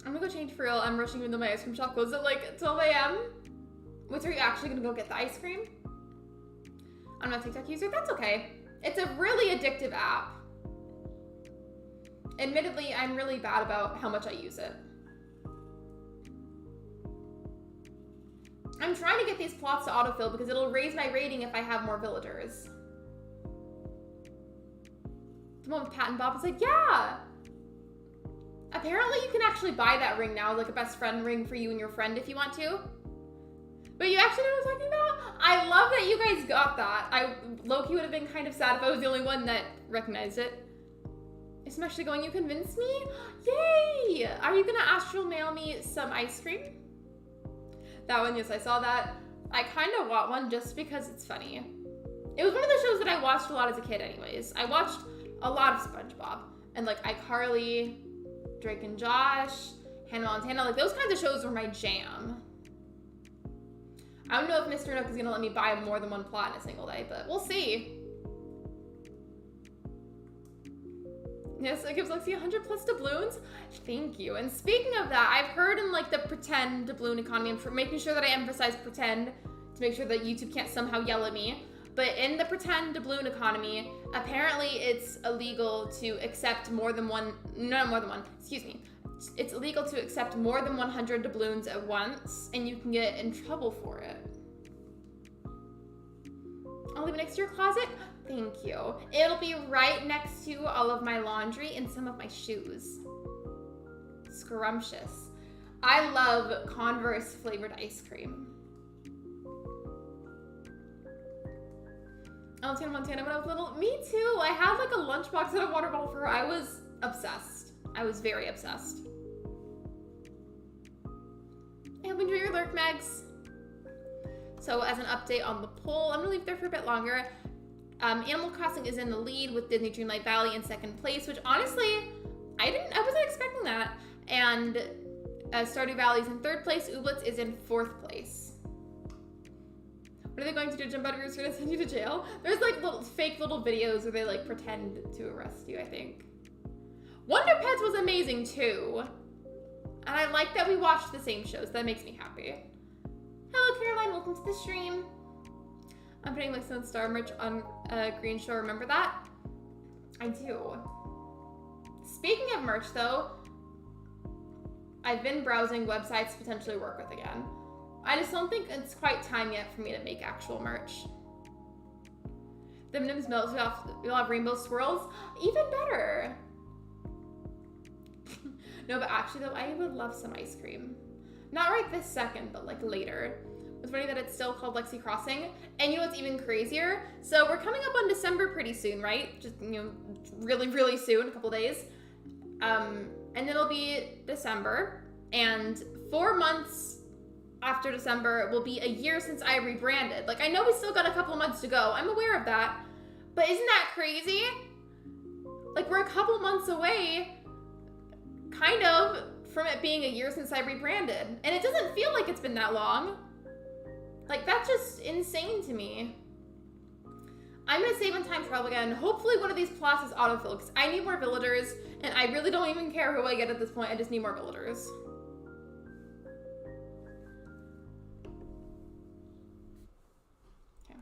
I'm gonna go change for real. I'm rushing even though my ice cream shop closes at like 12 a.m. Wait, are you actually gonna go get the ice cream? I'm not a TikTok user. That's okay. It's a really addictive app. Admittedly, I'm really bad about how much I use it. I'm trying to get these plots to autofill because it'll raise my rating if I have more villagers. The one with Pat and Bob is like, yeah! Apparently you can actually buy that ring now, like a best friend ring for you and your friend if you want to. But you actually know what I'm talking about? I love that you guys got that. I low-key would have been kind of sad if I was the only one that recognized it. Especially going, you convinced me? Yay! Are you gonna astral mail me some ice cream? That one, yes, I saw that. I kind of want one just because it's funny. It was one of the shows that I watched a lot as a kid anyways. I watched a lot of SpongeBob and like iCarly, Drake and Josh, Hannah Montana, like those kinds of shows were my jam. I don't know if Mr. Nook is gonna let me buy more than one plot in a single day, but we'll see. Yes, it gives Lexi 100 plus doubloons. Thank you. And speaking of that, I've heard in like the pretend doubloon economy, I'm making sure that I emphasize pretend to make sure that YouTube can't somehow yell at me. But in the pretend doubloon economy, apparently it's illegal to accept more than one, no, more than one, excuse me. It's illegal to accept more than 100 doubloons at once, and you can get in trouble for it. I'll leave it next to your closet. Thank you. It'll be right next to all of my laundry and some of my shoes. Scrumptious. I love Converse flavored ice cream. Oh, Tana Montana when I was little. Me too. I had like a lunchbox and a water bottle for her. I was obsessed. I was very obsessed. I hope you enjoy your lurk, Megs. So as an update on the poll, I'm gonna leave there for a bit longer. Animal Crossing is in the lead with Disney Dreamlight Valley in second place, which honestly, I wasn't expecting that. And Stardew Valley is in third place. Ooblets is in fourth place. What are they going to do? Jump out of your skirt and send you to jail? There's like fake little videos where they like pretend to arrest you, I think. Wonder Pets was amazing too. And I like that we watched the same shows. That makes me happy. Hello, Caroline. Welcome to the stream. I'm putting like some Star merch on Green Show. Remember that? I do. Speaking of merch, though, I've been browsing websites to potentially work with again. I just don't think it's quite time yet for me to make actual merch. The M&M's melts. We'll have rainbow swirls. Even better. No, but actually, though, I would love some ice cream. Not right this second, but like later. It's funny that it's still called Lexi Crossing. And you know what's even crazier? So we're coming up on December pretty soon, right? Just, you know, really, really soon, a couple days. And it'll be December. And 4 months after December, it will be a year since I rebranded. Like, I know we still got a couple months to go. I'm aware of that. But isn't that crazy? Like, we're a couple months away, kind of, from it being a year since I rebranded. And it doesn't feel like it's been that long. Like, that's just insane to me. I'm gonna save on time travel again. Hopefully one of these plots is autofill, because I need more villagers, and I really don't even care who I get at this point. I just need more villagers. Okay.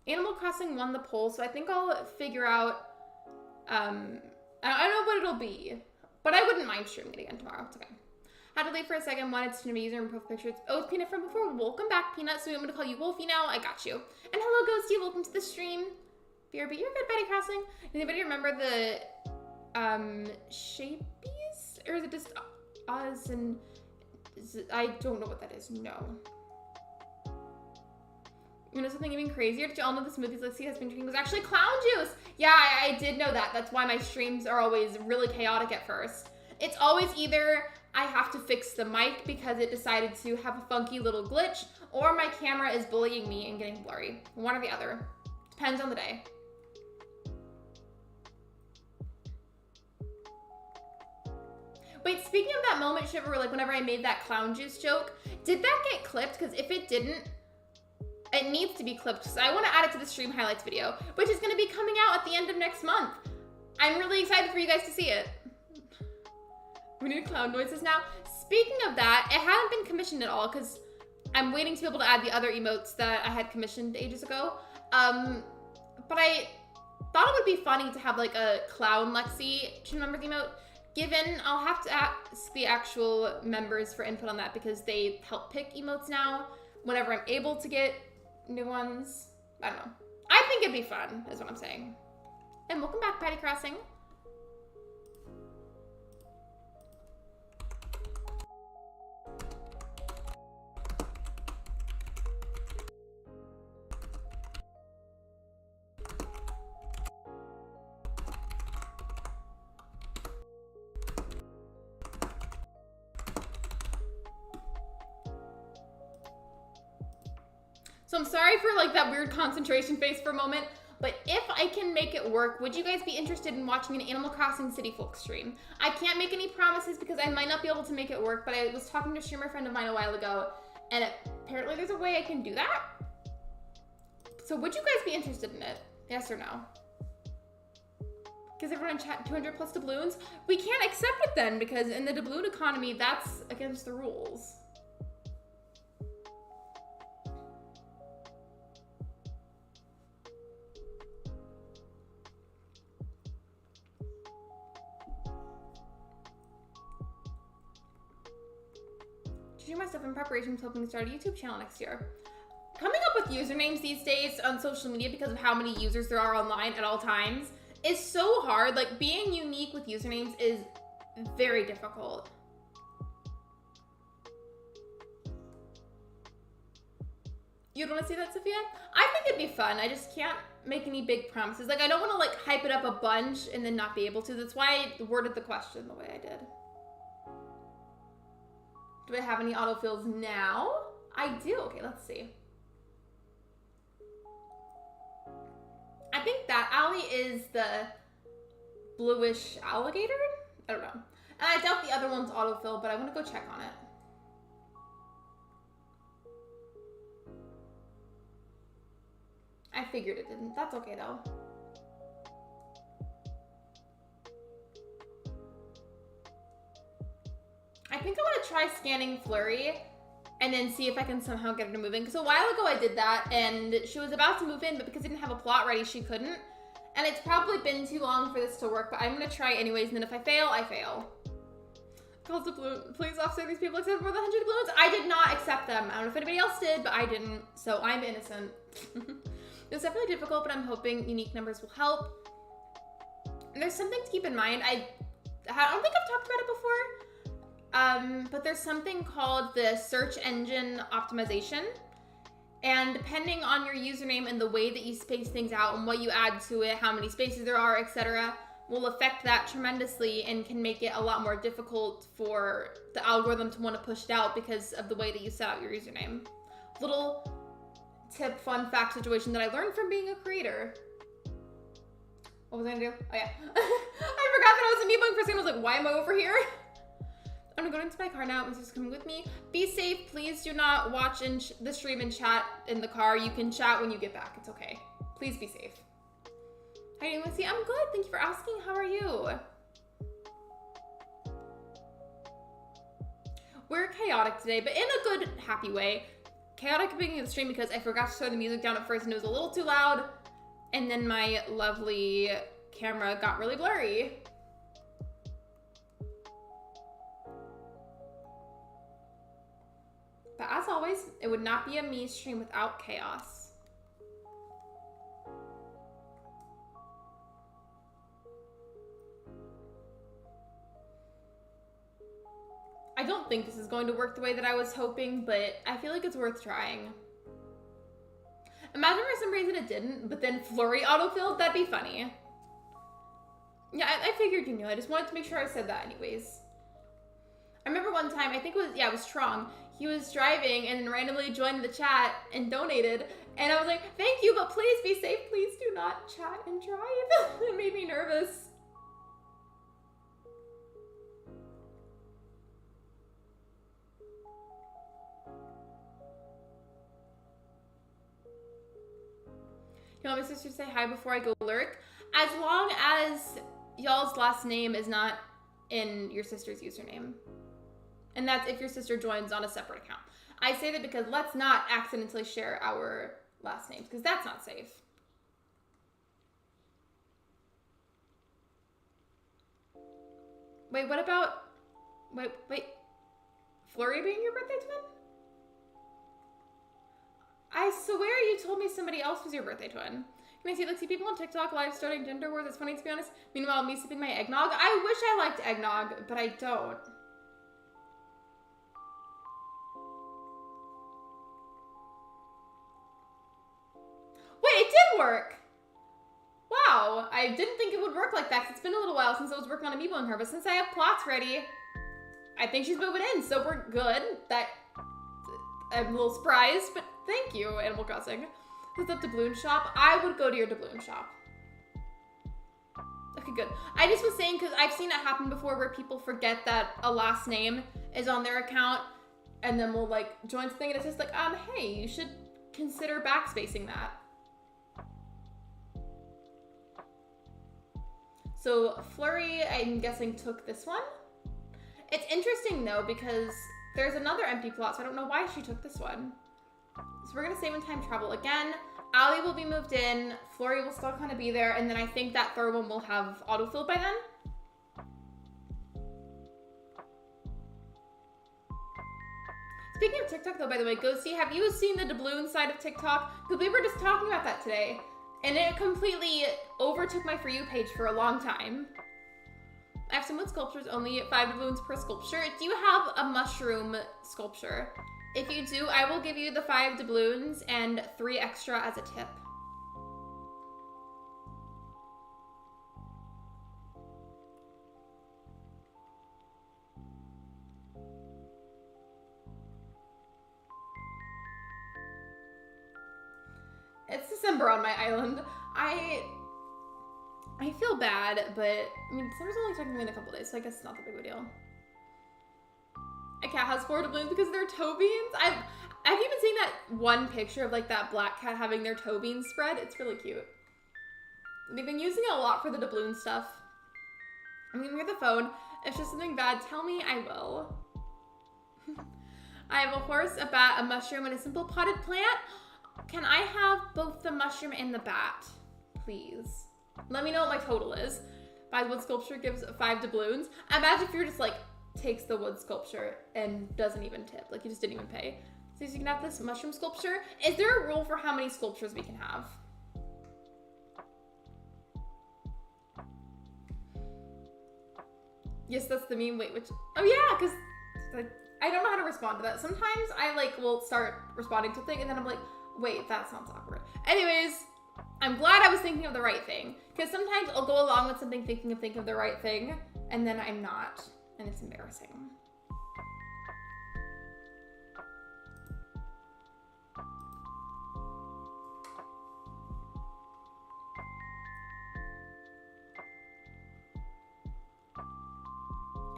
Animal Crossing won the poll, so I think I'll figure out, I don't know what it'll be, but I wouldn't mind streaming it again tomorrow. It's okay. Had to leave for a second, wanted to know user and profile pictures. Oh, it's Peanut from before. Welcome back, Peanut. So we want me to call you Wolfie now? I got you. And hello, Ghosty. Welcome to the stream. Fear, but you're good, Betty Crossing. Anybody remember the Shapies? Or is it just Oz and... I don't know what that is. No. You know something even crazier? Did you all know the smoothies Lexi has been drinking was actually clown juice? Yeah, I did know that. That's why my streams are always really chaotic at first. It's always either I have to fix the mic because it decided to have a funky little glitch, or my camera is bullying me and getting blurry. One or the other. Depends on the day. Wait, speaking of that moment, Shiver, like whenever I made that clown juice joke, did that get clipped? Because if it didn't, it needs to be clipped. So I want to add it to the stream highlights video, which is going to be coming out at the end of next month. I'm really excited for you guys to see it. We need clown noises now. Speaking of that, it hadn't been commissioned at all because I'm waiting to be able to add the other emotes that I had commissioned ages ago. But I thought it would be funny to have like a clown Lexi. Do you remember the emote? Given, I'll have to ask the actual members for input on that because they help pick emotes now whenever I'm able to get new ones. I don't know. I think it'd be fun, is what I'm saying. And welcome back, Patty Crossing. So I'm sorry for like that weird concentration face for a moment, but if I can make it work, would you guys be interested in watching an Animal Crossing City Folk stream? I can't make any promises because I might not be able to make it work, but I was talking to a streamer friend of mine a while ago, and apparently there's a way I can do that. So would you guys be interested in it? Yes or no? Because everyone in chat, 200 plus doubloons? We can't accept it then, because in the doubloon economy, that's against the rules. Do my stuff in preparation for hoping to start a YouTube channel next year. Coming up with usernames these days on social media because of how many users there are online at all times is so hard. Like, being unique with usernames is very difficult. You'd want to see that, Sophia? I think it'd be fun. I just can't make any big promises. Like, I don't want to like hype it up a bunch and then not be able to. That's why I worded the question the way I did. Do I have any autofills now? I do. Okay, let's see. I think that alley is the bluish alligator? I don't know. And I doubt the other one's autofill, but I want to go check on it. I figured it didn't. That's okay though. I think I want to try scanning Flurry and then see if I can somehow get her to move in. Because a while ago I did that and she was about to move in, but because I didn't have a plot ready, she couldn't. And it's probably been too long for this to work, but I'm going to try anyways. And then if I fail, I fail. Calls to balloon. Please, officer, these people accept more than 100 balloons. I did not accept them. I don't know if anybody else did, but I didn't. So I'm innocent. It was definitely difficult, but I'm hoping unique numbers will help. And there's something to keep in mind. I don't think I've talked about it before, but there's something called the search engine optimization. And depending on your username and the way that you space things out and what you add to it, how many spaces there are, etc., will affect that tremendously and can make it a lot more difficult for the algorithm to want to push it out because of the way that you set out your username. Little tip, fun fact situation that I learned from being a creator. What was I gonna do? Oh yeah. I forgot that I was amiiboing for a second. I was like, why am I over here? I'm gonna go into my car now. My sister's coming with me. Be safe. Please do not watch the stream and chat in the car. You can chat when you get back. It's okay. Please be safe. How are you doing, Lexi? I'm good. Thank you for asking. How are you? We're chaotic today, but in a good, happy way. Chaotic at the beginning of the stream because I forgot to turn the music down at first and it was a little too loud. And then my lovely camera got really blurry. But as always, it would not be a me stream without chaos. I don't think this is going to work the way that I was hoping, but I feel like it's worth trying. Imagine for some reason it didn't, but then Flurry autofilled, that'd be funny. Yeah, I figured you knew. I just wanted to make sure I said that anyways. I remember one time, I think it was Trong. He was driving and randomly joined the chat and donated. And I was like, thank you, but please be safe. Please do not chat and drive. It made me nervous. You want my sister to say hi before I go lurk? As long as y'all's last name is not in your sister's username. And that's if your sister joins on a separate account. I say that because let's not accidentally share our last names, because that's not safe. Wait, what about... Wait. Flurry being your birthday twin? I swear you told me somebody else was your birthday twin. Can I see, like, see people on TikTok live starting gender wars? It's funny, to be honest. Meanwhile, me sipping my eggnog. I wish I liked eggnog, but I don't. Wait, it did work! Wow, I didn't think it would work like that, because it's been a little while since I was working on amiibo on her, but since I have plots ready, I think she's moving in, so we're good. I'm a little surprised, but thank you, Animal Crossing. What's up, Doubloon Shop? I would go to your Doubloon Shop. Okay, good. I just was saying, because I've seen it happen before where people forget that a last name is on their account, and then we'll, like, join something, and it's just like, hey, you should consider backspacing that. So, Flurry, I'm guessing, took this one. It's interesting, though, because there's another empty plot, so I don't know why she took this one. So we're gonna save in time travel again. Allie will be moved in. Flurry will still kind of be there, and then I think that third one will have autofilled by then. Speaking of TikTok, though, by the way, go see, have you seen the doubloon side of TikTok? Because we were just talking about that today, and it completely overtook my For You page for a long time. I have some wood sculptures, only 5 doubloons per sculpture. Do you have a mushroom sculpture? If you do, I will give you the 5 doubloons and 3 extra as a tip. It's December on my island. I feel bad, but I mean, December's only technically in a couple days, so I guess it's not that big of a deal. A cat has 4 doubloons because they're toe beans. I've even seen that one picture of like that black cat having their toe beans spread. It's really cute. They've been using it a lot for the doubloon stuff. I'm gonna get the phone. If it's just something bad, tell me, I will. I have a horse, a bat, a mushroom, and a simple potted plant. Can I have both the mushroom and the bat, please? Let me know what my total is. Buys wood sculpture, gives 5 doubloons. Imagine if you're just like, takes the wood sculpture and doesn't even tip. Like you just didn't even pay. So you can have this mushroom sculpture. Is there a rule for how many sculptures we can have? Yes, that's the meme. Wait, which? Oh yeah, because like I don't know how to respond to that. Sometimes I like will start responding to a thing and then I'm like, wait, that sounds awkward. Anyways, I'm glad I was thinking of the right thing, because sometimes I'll go along with something thinking of the right thing and then I'm not, and it's embarrassing.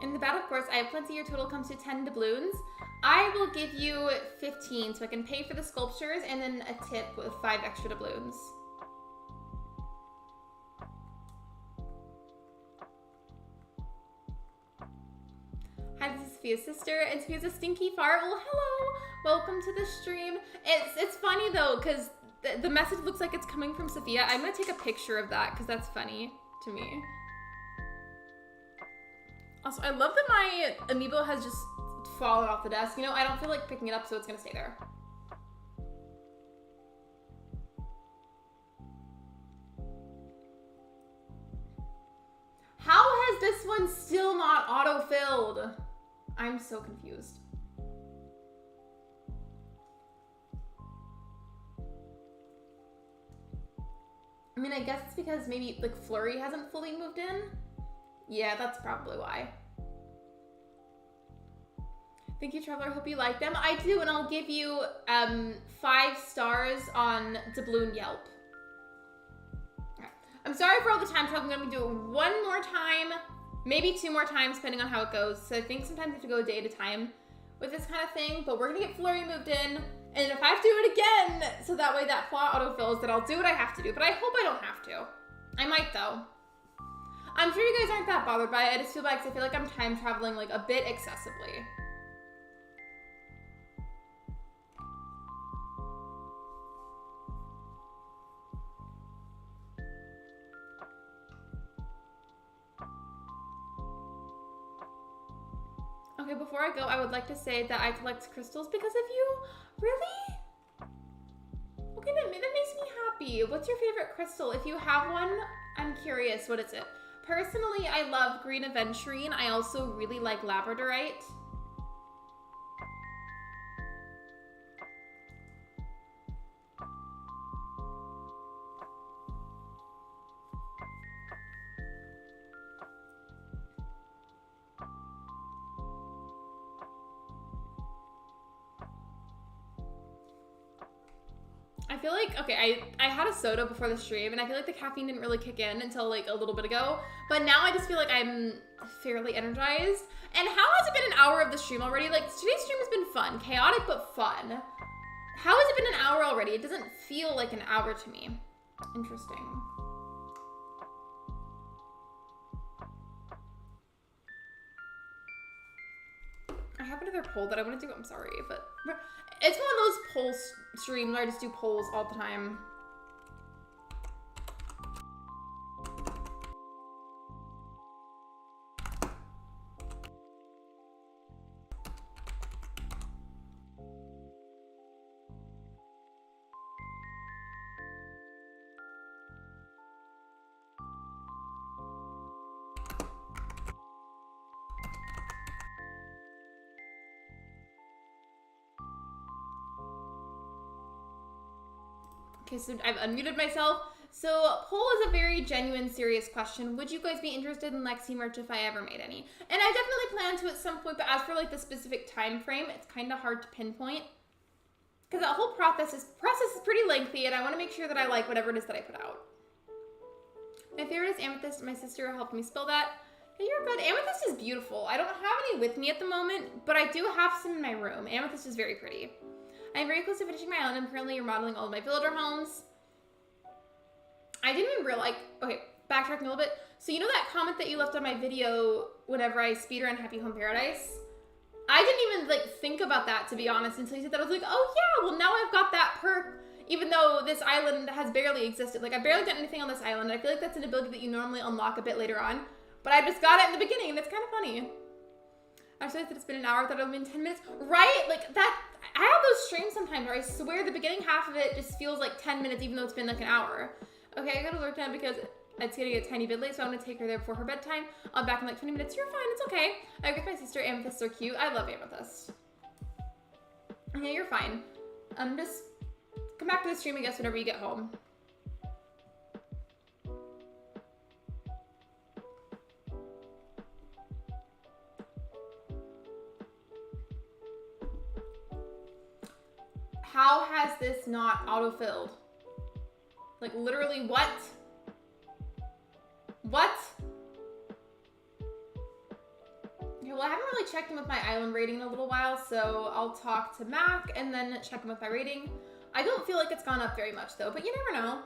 In the bat, of course, I have plenty. Your total comes to 10 doubloons. I will give you 15 so I can pay for the sculptures and then a tip with 5 extra doubloons. Hi, this is Sophia's sister, and Sophia's a stinky fart. Well, hello. Welcome to the stream. It's funny though, because the message looks like it's coming from Sophia. I'm gonna take a picture of that because that's funny to me. Also, I love that my amiibo has just fallen off the desk. You know, I don't feel like picking it up, so it's gonna stay there. How has this one still not auto-filled? I'm so confused. I mean, I guess it's because maybe like Flurry hasn't fully moved in. Yeah, that's probably why. Thank you, Traveler. Hope you like them. I do, and I'll give you 5 stars on Doubloon Yelp. Right. I'm sorry for all the time travel. I'm going to do it one more time, maybe 2 more times, depending on how it goes. So I think sometimes you have to go a day at a time with this kind of thing, but we're going to get Flurry moved in. And if I have to do it again, so that way that plot autofills, then I'll do what I have to do. But I hope I don't have to. I might, though. I'm sure you guys aren't that bothered by it. I just feel bad because I feel like I'm time traveling like a bit excessively. Okay, before I go, I would like to say that I collect crystals because of you. Really? Okay, that makes me happy. What's your favorite crystal? If you have one, I'm curious. What is it? Personally, I love green aventurine. I also really like labradorite. I feel like, okay, I had a soda before the stream, and I feel like the caffeine didn't really kick in until like a little bit ago, but now I just feel like I'm fairly energized. And how has it been an hour of the stream already? Like, today's stream has been fun. Chaotic, but fun. How has it been an hour already? It doesn't feel like an hour to me. Interesting. I have another poll that I want to do. I'm sorry, but it's one of those poll streams where I just do polls all the time. Okay, so I've unmuted myself. So, poll is a very genuine, serious question. Would you guys be interested in Lexi merch if I ever made any? And I definitely plan to at some point, but as for like the specific time frame, it's kind of hard to pinpoint. Because that whole process is pretty lengthy, and I want to make sure that I like whatever it is that I put out. My favorite is amethyst. My sister helped me spell that. Yeah, you're good. Amethyst is beautiful. I don't have any with me at the moment, but I do have some in my room. Amethyst is very pretty. I'm very close to finishing my island. I'm currently remodeling all of my villager homes. I didn't even realize, okay, backtracking a little bit. So you know that comment that you left on my video whenever I speedrun Happy Home Paradise? I didn't even like think about that, to be honest, until you said that. I was like, oh yeah, well now I've got that perk, even though this island has barely existed. Like, I've barely done anything on this island. I feel like that's an ability that you normally unlock a bit later on, but I just got it in the beginning, and it's kind of funny. I realized that it's been an hour. I thought it would have been 10 minutes. Right? Like, that, I have those streams sometimes where I swear the beginning half of it just feels like 10 minutes, even though it's been like an hour. Okay, I gotta Lurk down because it's getting a tiny bit late, so I'm gonna take her there before her bedtime. I'll be back in like 20 minutes. You're fine, it's okay. I agree with my sister. Amethysts are cute. I love amethyst. Yeah, you're fine. Just come back to the stream, I guess, whenever you get home. How has this not auto-filled? Like, literally, what? What? Okay, well, I haven't really checked in with my island rating in a little while, so I'll talk to Mac and then check in with my rating. I don't feel like it's gone up very much, though, but you never know.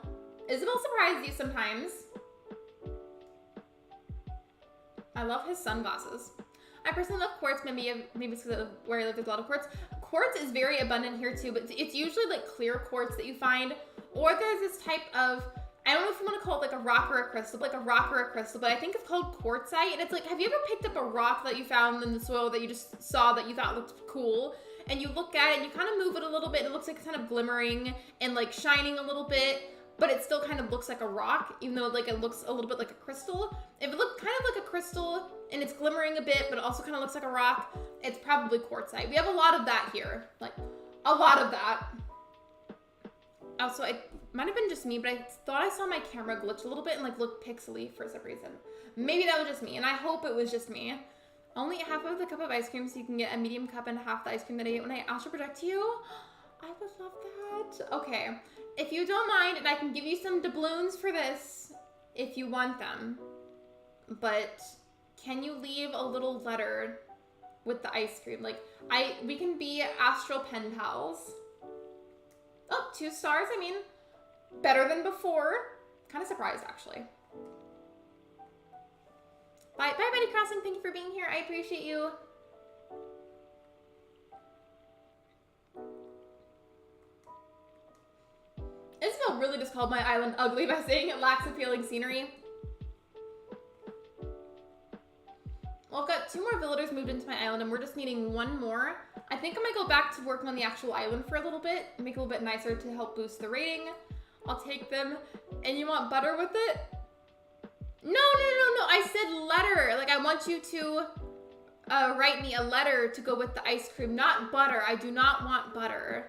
Isabel surprises you sometimes. I love his sunglasses. I personally love quartz. Maybe it's because of where I live, there's a lot of quartz. Quartz is very abundant here, too, but it's usually, like, clear quartz that you find. Or there's this type of, I don't know if you want to call it like a rock or a crystal, but I think it's called quartzite. And it's like, have you ever picked up a rock that you found in the soil that you just saw that you thought looked cool? And you look at it and you kind of move it a little bit. And it looks like it's kind of glimmering and like shining a little bit, but it still kind of looks like a rock, even though like it looks a little bit like a crystal. If it looked kind of like a crystal and it's glimmering a bit, but it also kind of looks like a rock, it's probably quartzite. We have a lot of that here, like a lot of that. Also, it might have been just me, but I thought I saw my camera glitch a little bit and like look pixely for some reason. Maybe that was just me, and I hope it was just me. Only half of the cup of ice cream, so you can get a medium cup and half the ice cream that I ate when I astro project you. I would love that. Okay, if you don't mind, and I can give you some doubloons for this if you want them, but can you leave a little letter with the ice cream? Like, we can be astral pen pals. Oh, 2 stars. I mean, better than before. Kind of surprised, actually. Bye, Betty Crossing. Thank you for being here. I appreciate you. Isabel really just called my island ugly by saying it lacks appealing scenery. Well, I've got 2 more villagers moved into my island, and we're just needing 1 more. I think I might go back to working on the actual island for a little bit, make it a little bit nicer to help boost the rating. I'll take them. And you want butter with it? No. I said letter. Like, I want you to write me a letter to go with the ice cream, not butter. I do not want butter.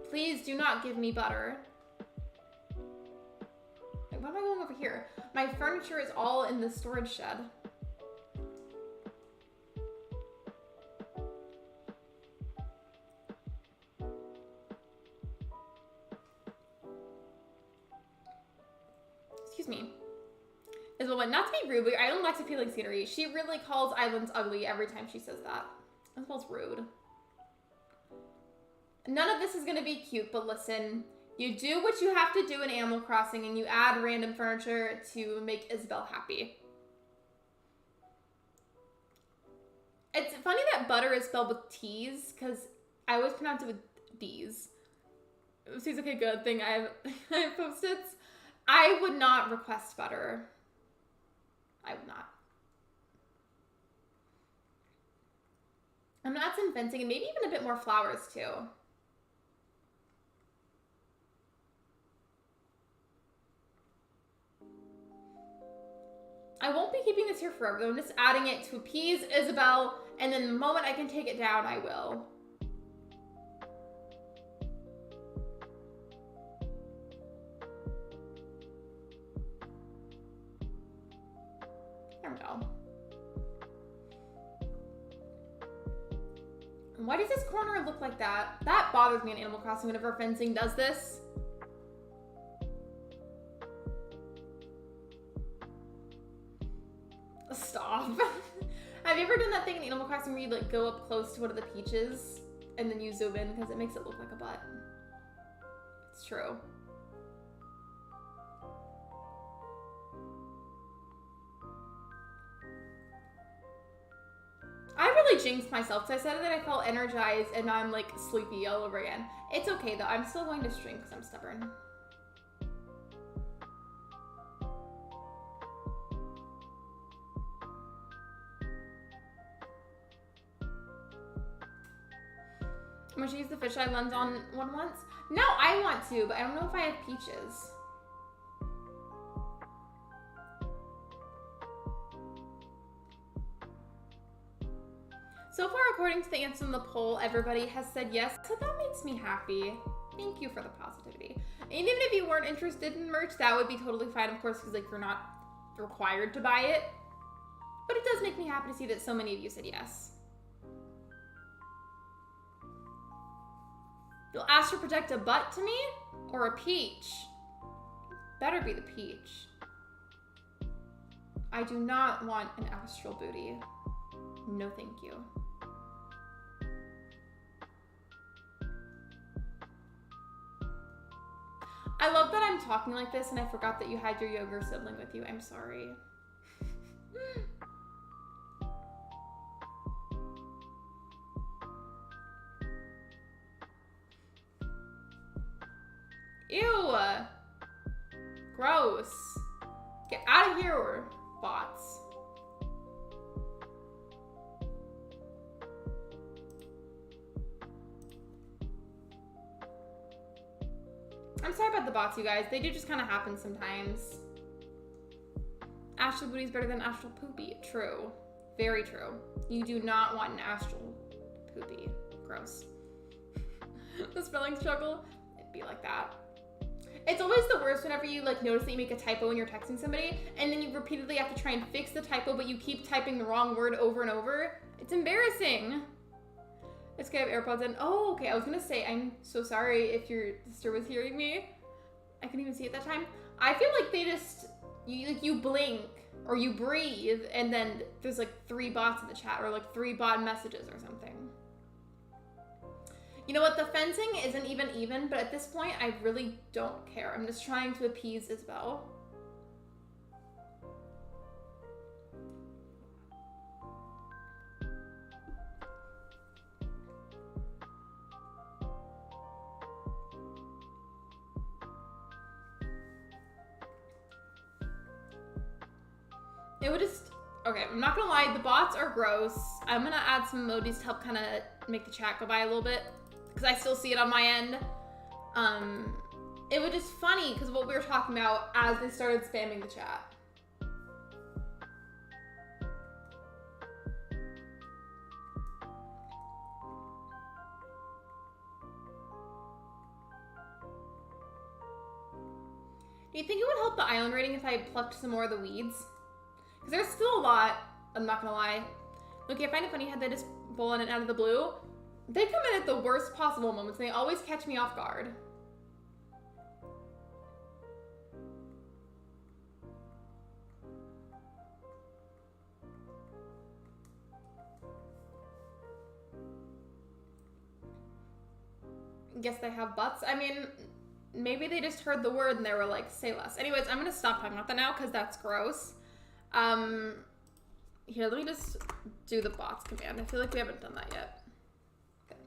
Please do not give me butter. Wait, why am I going over here? My furniture is all in the storage shed. Excuse me. Isabel, not to be rude, but your island lacks appealing scenery. She really calls islands ugly every time she says that. Isabel's rude. None of this is going to be cute, but listen. You do what you have to do in Animal Crossing, and you add random furniture to make Isabel happy. It's funny that butter is spelled with T's, because I always pronounce it with D's. Seems like a good thing I have Post-its. I would not request butter. I would not. I'm gonna add some fencing and maybe even a bit more flowers too. I won't be keeping this here forever though. I'm just adding it to appease Isabel, and then the moment I can take it down, I will. There we go. Why does this corner look like that? That bothers me in Animal Crossing whenever fencing does this. Stop. Have you ever done that thing in Animal Crossing where you like go up close to one of the peaches and then you zoom in because it makes it look like a butt? It's true. I really jinxed myself because I said that I felt energized and now I'm like sleepy all over again. It's okay though, I'm still going to stream because I'm stubborn. I'm gonna use the fisheye lens on one once. No, I want to, but I don't know if I have peaches. So far, according to the answer in the poll, everybody has said yes, so that makes me happy. Thank you for the positivity. And even if you weren't interested in merch, that would be totally fine, of course, because like you're not required to buy it. But it does make me happy to see that so many of you said yes. You'll astro project a butt to me? Or a peach? Better be the peach. I do not want an astral booty. No thank you. I love that I'm talking like this and I forgot that you had your younger sibling with you. I'm sorry. Ew! Gross. Get out of here, bots. I'm sorry about the bots, you guys. They do just kind of happen sometimes. Astral booty is better than astral poopy. True. Very true. You do not want an astral poopy. Gross. The spelling struggle, it'd be like that. It's always the worst whenever you like notice that you make a typo when you're texting somebody and then you repeatedly have to try and fix the typo, but you keep typing the wrong word over and over. It's embarrassing. It's okay, I have AirPods in. Oh, okay. I was gonna say, I'm so sorry if your sister was hearing me. I couldn't even see it that time. I feel like they just, you blink or you breathe and then there's like 3 bots in the chat or like 3 bot messages or something. You know what? The fencing isn't even, but at this point, I really don't care. I'm just trying to appease Isabel. It would just, okay, I'm not gonna lie, the bots are gross. I'm gonna add some emojis to help kind of make the chat go by a little bit, because I still see it on my end. It was just funny, because what we were talking about as they started spamming the chat. Do you think it would help the island rating if I plucked some more of the weeds? Because there's still a lot, I'm not gonna lie. Okay, I find it funny how they just bowl in and out of the blue. They come in at the worst possible moments and they always catch me off guard. Guess they have butts. I mean, maybe they just heard the word and they were like, say less. Anyways, I'm gonna stop talking about that now because that's gross. Here, let me just do the bots command. I feel like we haven't done that yet. Okay.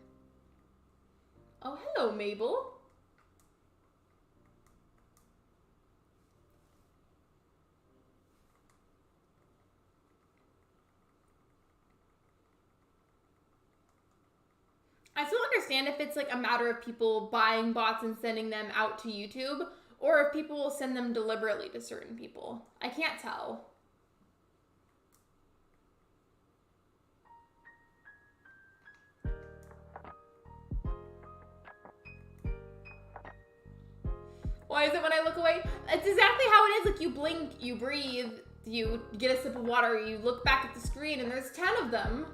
Oh, hello, Mabel. I still understand if it's like a matter of people buying bots and sending them out to YouTube, or if people will send them deliberately to certain people. I can't tell. Why is it when I look away? It's exactly how it is. Like you blink, you breathe, you get a sip of water, you look back at the screen, and there's 10 of them.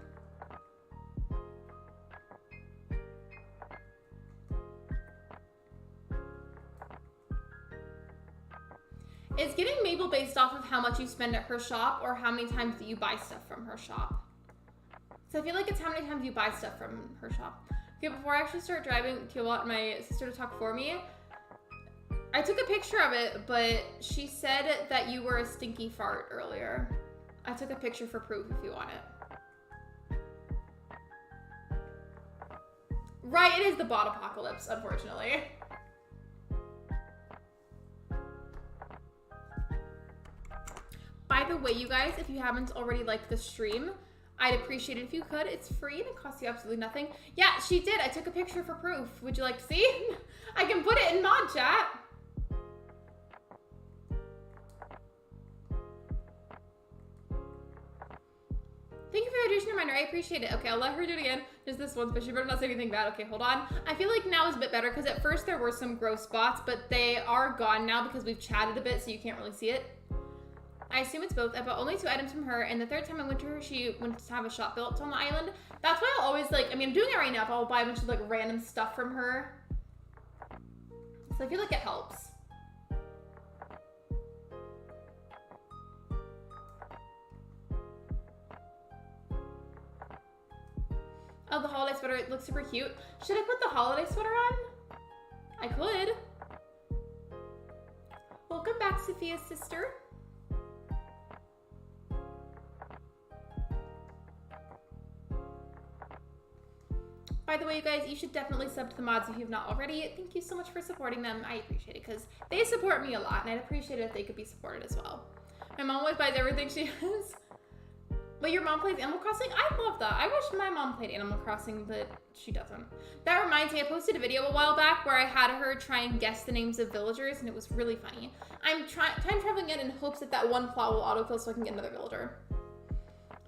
Is getting Mabel based off of how much you spend at her shop or how many times that you buy stuff from her shop? So I feel like it's how many times you buy stuff from her shop. Okay, before I actually start driving, I want my sister to talk for me. I took a picture of it, but she said that you were a stinky fart earlier. I took a picture for proof if you want it. Right, it is the bot apocalypse, unfortunately. By the way, you guys, if you haven't already liked the stream, I'd appreciate it if you could. It's free and it costs you absolutely nothing. Yeah, she did. I took a picture for proof. Would you like to see? I can put it in mod chat. Thank you for the hydration reminder. I appreciate it. Okay, I'll let her do it again. Just this once, but she better not say anything bad. Okay, hold on. I feel like now is a bit better because at first there were some gross spots, but they are gone now because we've chatted a bit, so you can't really see it. I assume it's both. I bought only 2 items from her, and the 3rd time I went to her, she went to have a shop built on the island. That's why I'll always, like, I mean, I'm doing it right now, but I'll buy a bunch of, like, random stuff from her. So I feel like it helps. Oh, the holiday sweater, it looks super cute. Should I put the holiday sweater on? I could. Welcome back, Sophia's sister. By the way, you guys, you should definitely sub to the mods if you've not already. Thank you so much for supporting them. I appreciate it because they support me a lot, and I'd appreciate it if they could be supported as well. My mom always buys everything she has. But your mom plays Animal Crossing? I love that. I wish my mom played Animal Crossing, but she doesn't. That reminds me, I posted a video a while back where I had her try and guess the names of villagers, and it was really funny. I'm time traveling in hopes that that one plot will autofill so I can get another villager.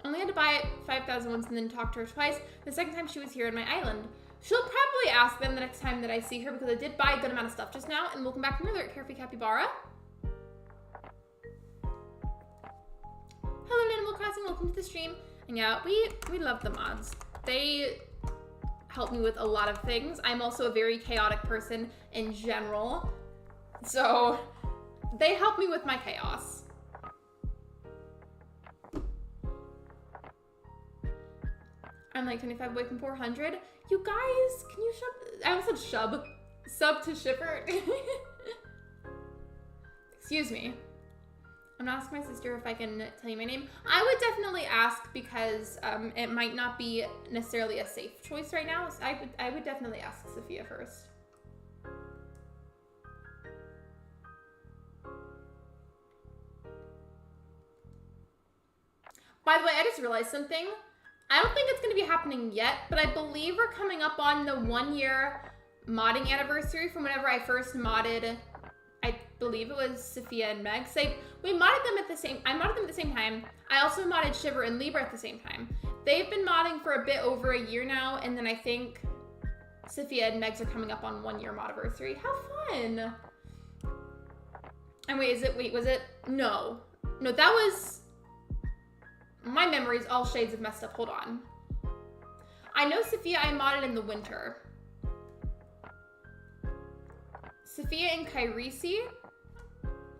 I only had to buy 5,000 once and then talk to her twice. The second time she was here on my island. She'll probably ask them the next time that I see her because I did buy a good amount of stuff just now. And welcome back from Lurk, Carefree Capybara. Hello, Animal Crossing. Welcome to the stream. And yeah, we love the mods. They help me with a lot of things. I'm also a very chaotic person in general. So they help me with my chaos. I'm like 25 away from 400. You guys, can you I almost said shub. Sub to shipper. Excuse me. I'm gonna ask my sister if I can tell you my name. I would definitely ask because it might not be necessarily a safe choice right now. So I would definitely ask Sophia first. By the way, I just realized something. I don't think it's going to be happening yet, but I believe we're coming up on the 1-year modding anniversary from whenever I first modded. I believe it was Sophia and Meg. So we modded them at the same. I modded them at the same time. I also modded Shiver and Libra at the same time. They've been modding for a bit over a year now, and then I think Sophia and Meg's are coming up on 1-year modiversary. How fun! And wait, was it? No, that was. My memory's all shades of messed up. Hold on. I know Sophia I modded in the winter. Sophia and Kairisi.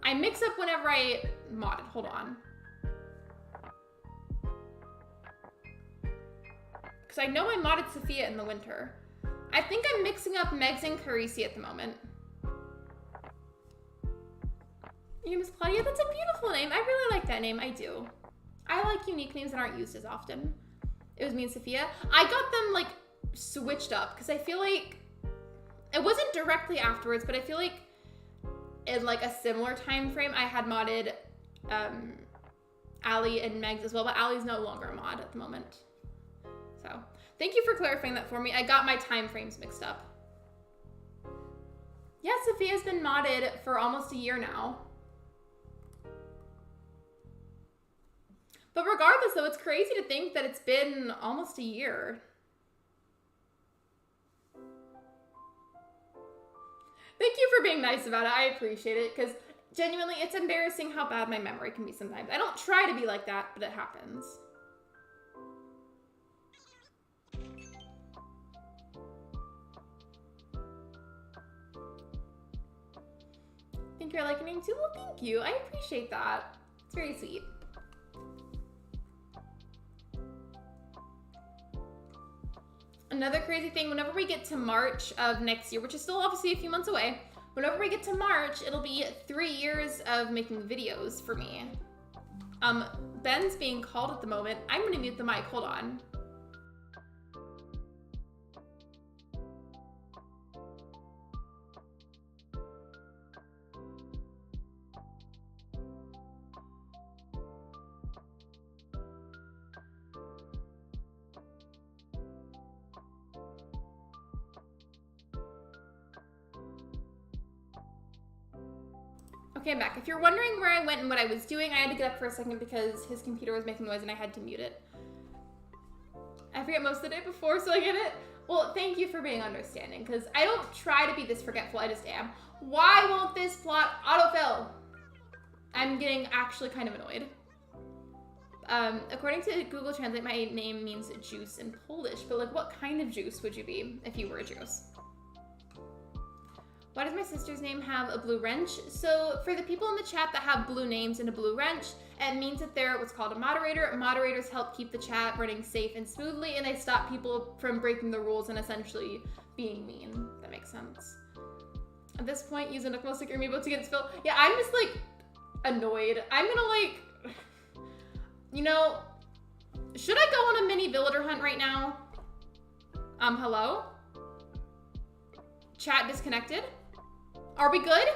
I mix up whenever I modded. Hold on. Because I know I modded Sophia in the winter. I think I'm mixing up Megs and Kairisi at the moment. You Miss Claudia? That's a beautiful name. I really like that name. I do. I like unique names that aren't used as often. It was me and Sophia. I got them like switched up because I feel like it wasn't directly afterwards, but I feel like in like a similar time frame I had modded Allie and Megs as well, but Allie's no longer a mod at the moment. So thank you for clarifying that for me. I got my time frames mixed up. Yeah, Sophia's been modded for almost a year now. But regardless, though, it's crazy to think that it's been almost a year. Thank you for being nice about it. I appreciate it, because genuinely, it's embarrassing how bad my memory can be sometimes. I don't try to be like that, but it happens. Thank Hope you're liking it too. Well, thank you. I appreciate that. It's very sweet. Another crazy thing, whenever we get to March of next year, which is still obviously a few months away, whenever we get to March, it'll be 3 years of making videos for me. Ben's being called at the moment. I'm gonna mute the mic, hold on. Okay, I'm back. If you're wondering where I went and what I was doing, I had to get up for a second because his computer was making noise and I had to mute it. I forget most of the day before, so I get it. Well, thank you for being understanding, because I don't try to be this forgetful, I just am. Why won't this plot autofill? I'm getting actually kind of annoyed. According to Google Translate, my name means juice in Polish, but like what kind of juice would you be if you were a juice? Why does my sister's name have a blue wrench? So for the people in the chat that have blue names and a blue wrench, it means that they're what's called a moderator. Moderators help keep the chat running safe and smoothly, and they stop people from breaking the rules and essentially being mean. That makes sense. At this point, use a knuckle sticker amiibo to get it spilled. Yeah, I'm just like annoyed. I'm gonna like, you know, should I go on a mini villager hunt right now? Hello? Chat disconnected? Are we good?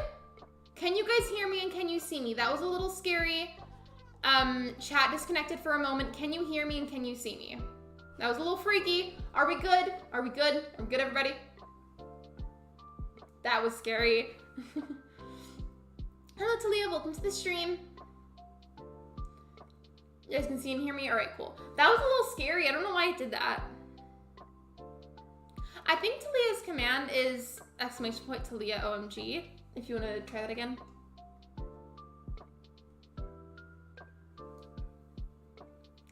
Can you guys hear me and can you see me? That was a little scary. Chat disconnected for a moment. Can you hear me and can you see me? That was a little freaky. Are we good? Are we good? Are we good, everybody? That was scary. Hello, Talia. Welcome to the stream. You guys can see and hear me? All right, cool. That was a little scary. I don't know why I did that. I think Talia's command is exclamation point Talia OMG. If you want to try that again.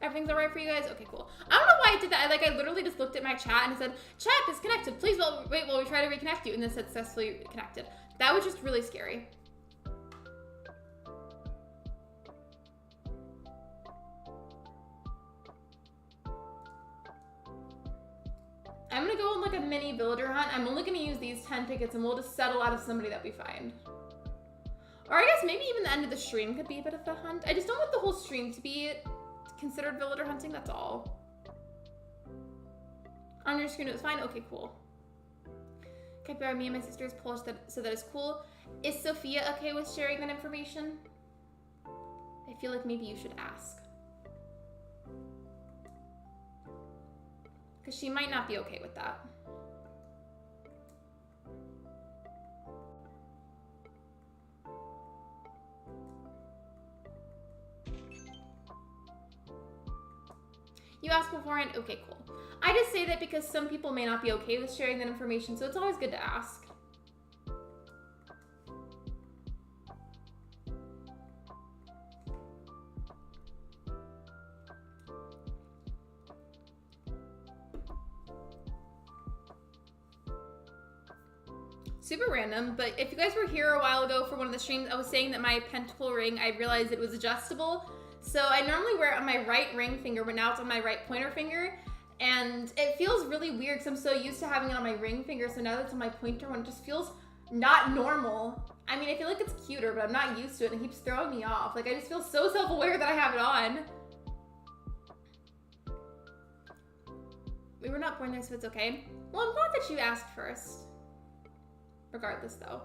Everything's all right for you guys? Okay, cool. I don't know why I did that. I literally just looked at my chat and it said, chat disconnected. Please wait while we try to reconnect you. And then said successfully connected. That was just really scary. I'm gonna go on like a mini villager hunt. I'm only gonna use these 10 tickets and we'll just settle out of somebody that we find. Or I guess maybe even the end of the stream could be a bit of a hunt. I just don't want the whole stream to be considered villager hunting, that's all. On your screen it was fine? Okay, cool. Okay, me and my sister is Polish, so that is cool. Is Sophia okay with sharing that information? I feel like maybe you should ask. Because she might not be okay with that. You asked beforehand? Okay, cool. I just say that because some people may not be okay with sharing that information, so it's always good to ask. Super random, but if you guys were here a while ago for one of the streams, I was saying that my pentacle ring, I realized it was adjustable. So I normally wear it on my right ring finger, but now it's on my right pointer finger. And it feels really weird because I'm so used to having it on my ring finger. So now that it's on my pointer one, it just feels not normal. I mean, I feel like it's cuter, but I'm not used to it and it keeps throwing me off. Like I just feel so self-aware that I have it on. We were not born there, so it's okay. Well, I'm glad that you asked first. Regardless though,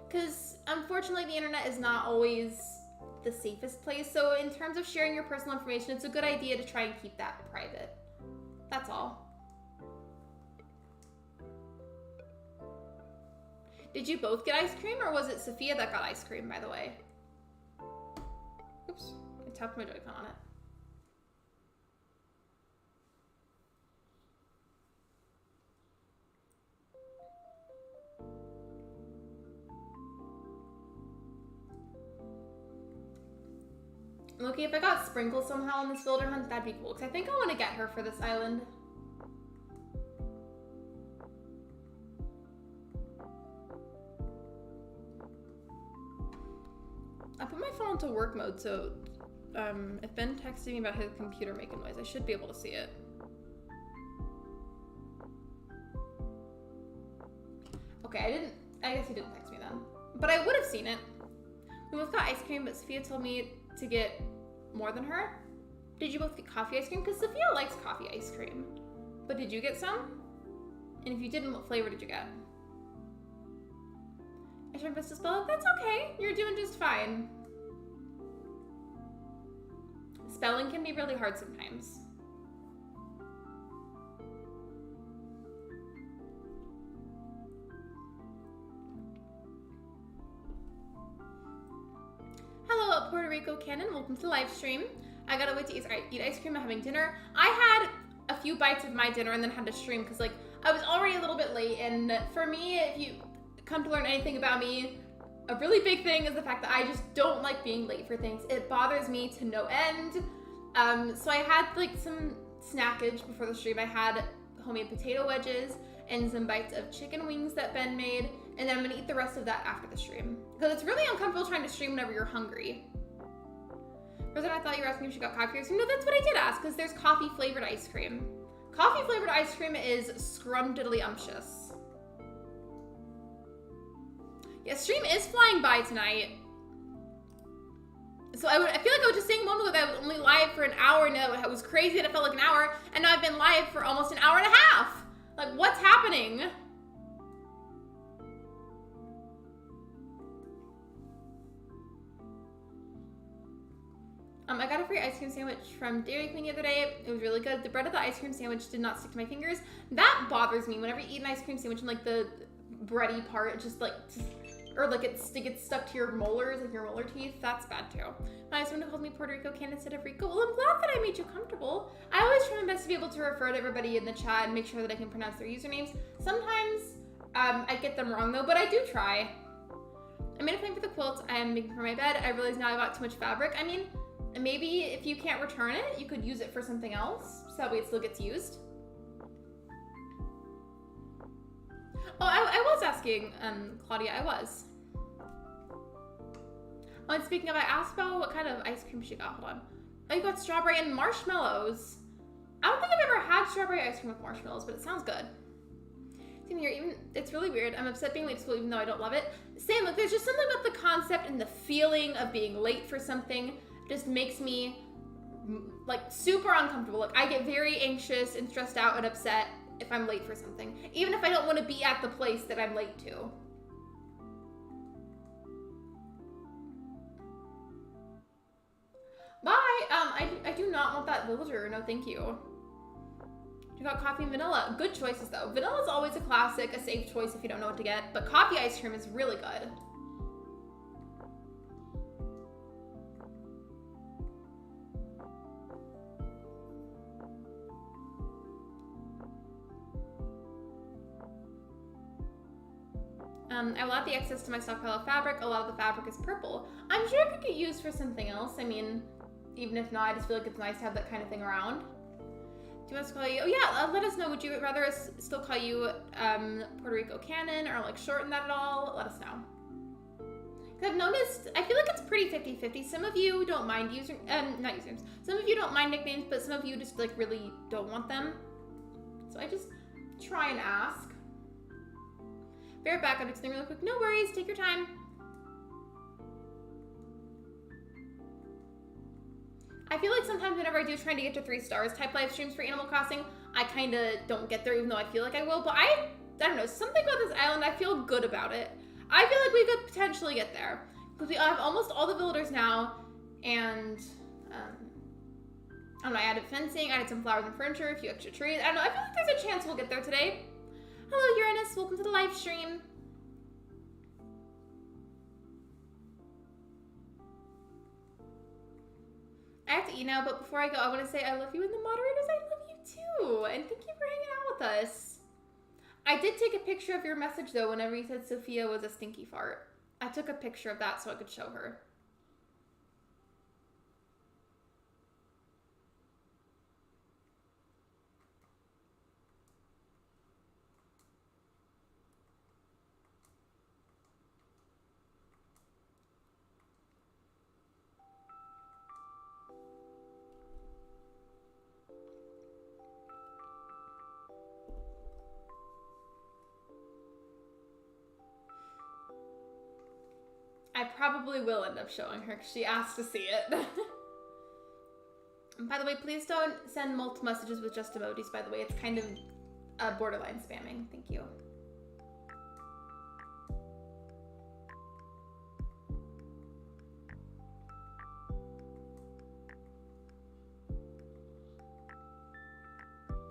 because unfortunately the internet is not always the safest place, so in terms of sharing your personal information, it's a good idea to try and keep that private. That's all. Did you both get ice cream, or was it Sophia that got ice cream, by the way? Oops, I tapped my Joy-Con on it. Okay, if I got Sprinkle somehow on this villager hunt, that'd be cool. Because I think I want to get her for this island. to work mode, so if Ben texted me about his computer making noise, I should be able to see it. Okay, I guess he didn't text me then. But I would have seen it. We both got ice cream, but Sophia told me to get more than her. Did you both get coffee ice cream? Because Sophia likes coffee ice cream. But did you get some? And if you didn't, what flavor did you get? I tried best to spell it. That's okay. You're doing just fine. Spelling can be really hard sometimes. Hello, Puerto Rico Cannon. Welcome to the live stream. I gotta wait to eat ice cream. I'm having dinner. I had a few bites of my dinner and then had to stream because, like, I was already a little bit late. And for me, if you come to learn anything about me, a really big thing is the fact that I just don't like being late for things. It bothers me to no end. So I had like some snackage before the stream. I had homemade potato wedges and some bites of chicken wings that Ben made, and then I'm gonna eat the rest of that after the stream. Because it's really uncomfortable trying to stream whenever you're hungry. Rosanna, I thought you were asking if she got coffee ice cream. No, that's what I did ask, because there's coffee flavored ice cream. Coffee flavored ice cream is scrumdiddlyumptious. Yeah, stream is flying by tonight. So I feel like I was just saying a moment ago that I was only live for an hour, and it was crazy and it felt like an hour, and now I've been live for almost an hour and a half. Like, what's happening? I got a free ice cream sandwich from Dairy Queen the other day. It was really good. The bread of the ice cream sandwich did not stick to my fingers. That bothers me whenever you eat an ice cream sandwich and like the bready part, it just like, or like it gets stuck to your molars, like your molar teeth. That's bad too. My husband called me Puerto Rico Cannon instead of Rico. Well, I'm glad that I made you comfortable. I always try my best to be able to refer to everybody in the chat and make sure that I can pronounce their usernames. Sometimes I get them wrong though, but I do try. I made a plan for the quilt I am making for my bed. I realize now I bought too much fabric. I mean, maybe if you can't return it, you could use it for something else, so that way it still gets used. Oh, I was asking, Claudia, I was. Oh, and speaking of, I asked about what kind of ice cream she got. Hold on. Oh, you got strawberry and marshmallows. I don't think I've ever had strawberry ice cream with marshmallows, but it sounds good. Same here, it's really weird. I'm upset being late to school even though I don't love it. Same, look, there's just something about the concept and the feeling of being late for something just makes me like super uncomfortable. Like I get very anxious and stressed out and upset if I'm late for something, even if I don't want to be at the place that I'm late to. Bye. I do not want that villager. No, thank you. You got coffee and vanilla. Good choices though. Vanilla is always a classic, a safe choice if you don't know what to get. But coffee ice cream is really good. I will add the excess to my stockpile of fabric. A lot of the fabric is purple. I'm sure it could get used for something else. I mean, even if not, I just feel like it's nice to have that kind of thing around. Do you want us to call you? Oh yeah, let us know. Would you rather us still call you Puerto Rico Cannon or like shorten that at all? Let us know. I've noticed, I feel like it's pretty 50-50. Some of you don't mind not usernames. Some of you don't mind nicknames, but some of you just like really don't want them. So I just try and ask. Bear it back, I'll do something really quick. No worries, take your time. I feel like sometimes whenever I do trying to get to 3 stars type live streams for Animal Crossing, I kind of don't get there even though I feel like I will. But I don't know, something about this island, I feel good about it. I feel like we could potentially get there. Because we have almost all the villagers now, and I don't know, I added fencing, I added some flowers and furniture, a few extra trees. I don't know, I feel like there's a chance we'll get there today. Hello, Uranus. Welcome to the live stream. I have to eat now, but before I go, I want to say I love you, and the moderators, I love you too. And thank you for hanging out with us. I did take a picture of your message, though, whenever you said Sophia was a stinky fart. I took a picture of that so I could show her. I probably will end up showing her because she asked to see it. And by the way, please don't send multiple messages with just emojis, by the way. It's kind of borderline spamming. Thank you.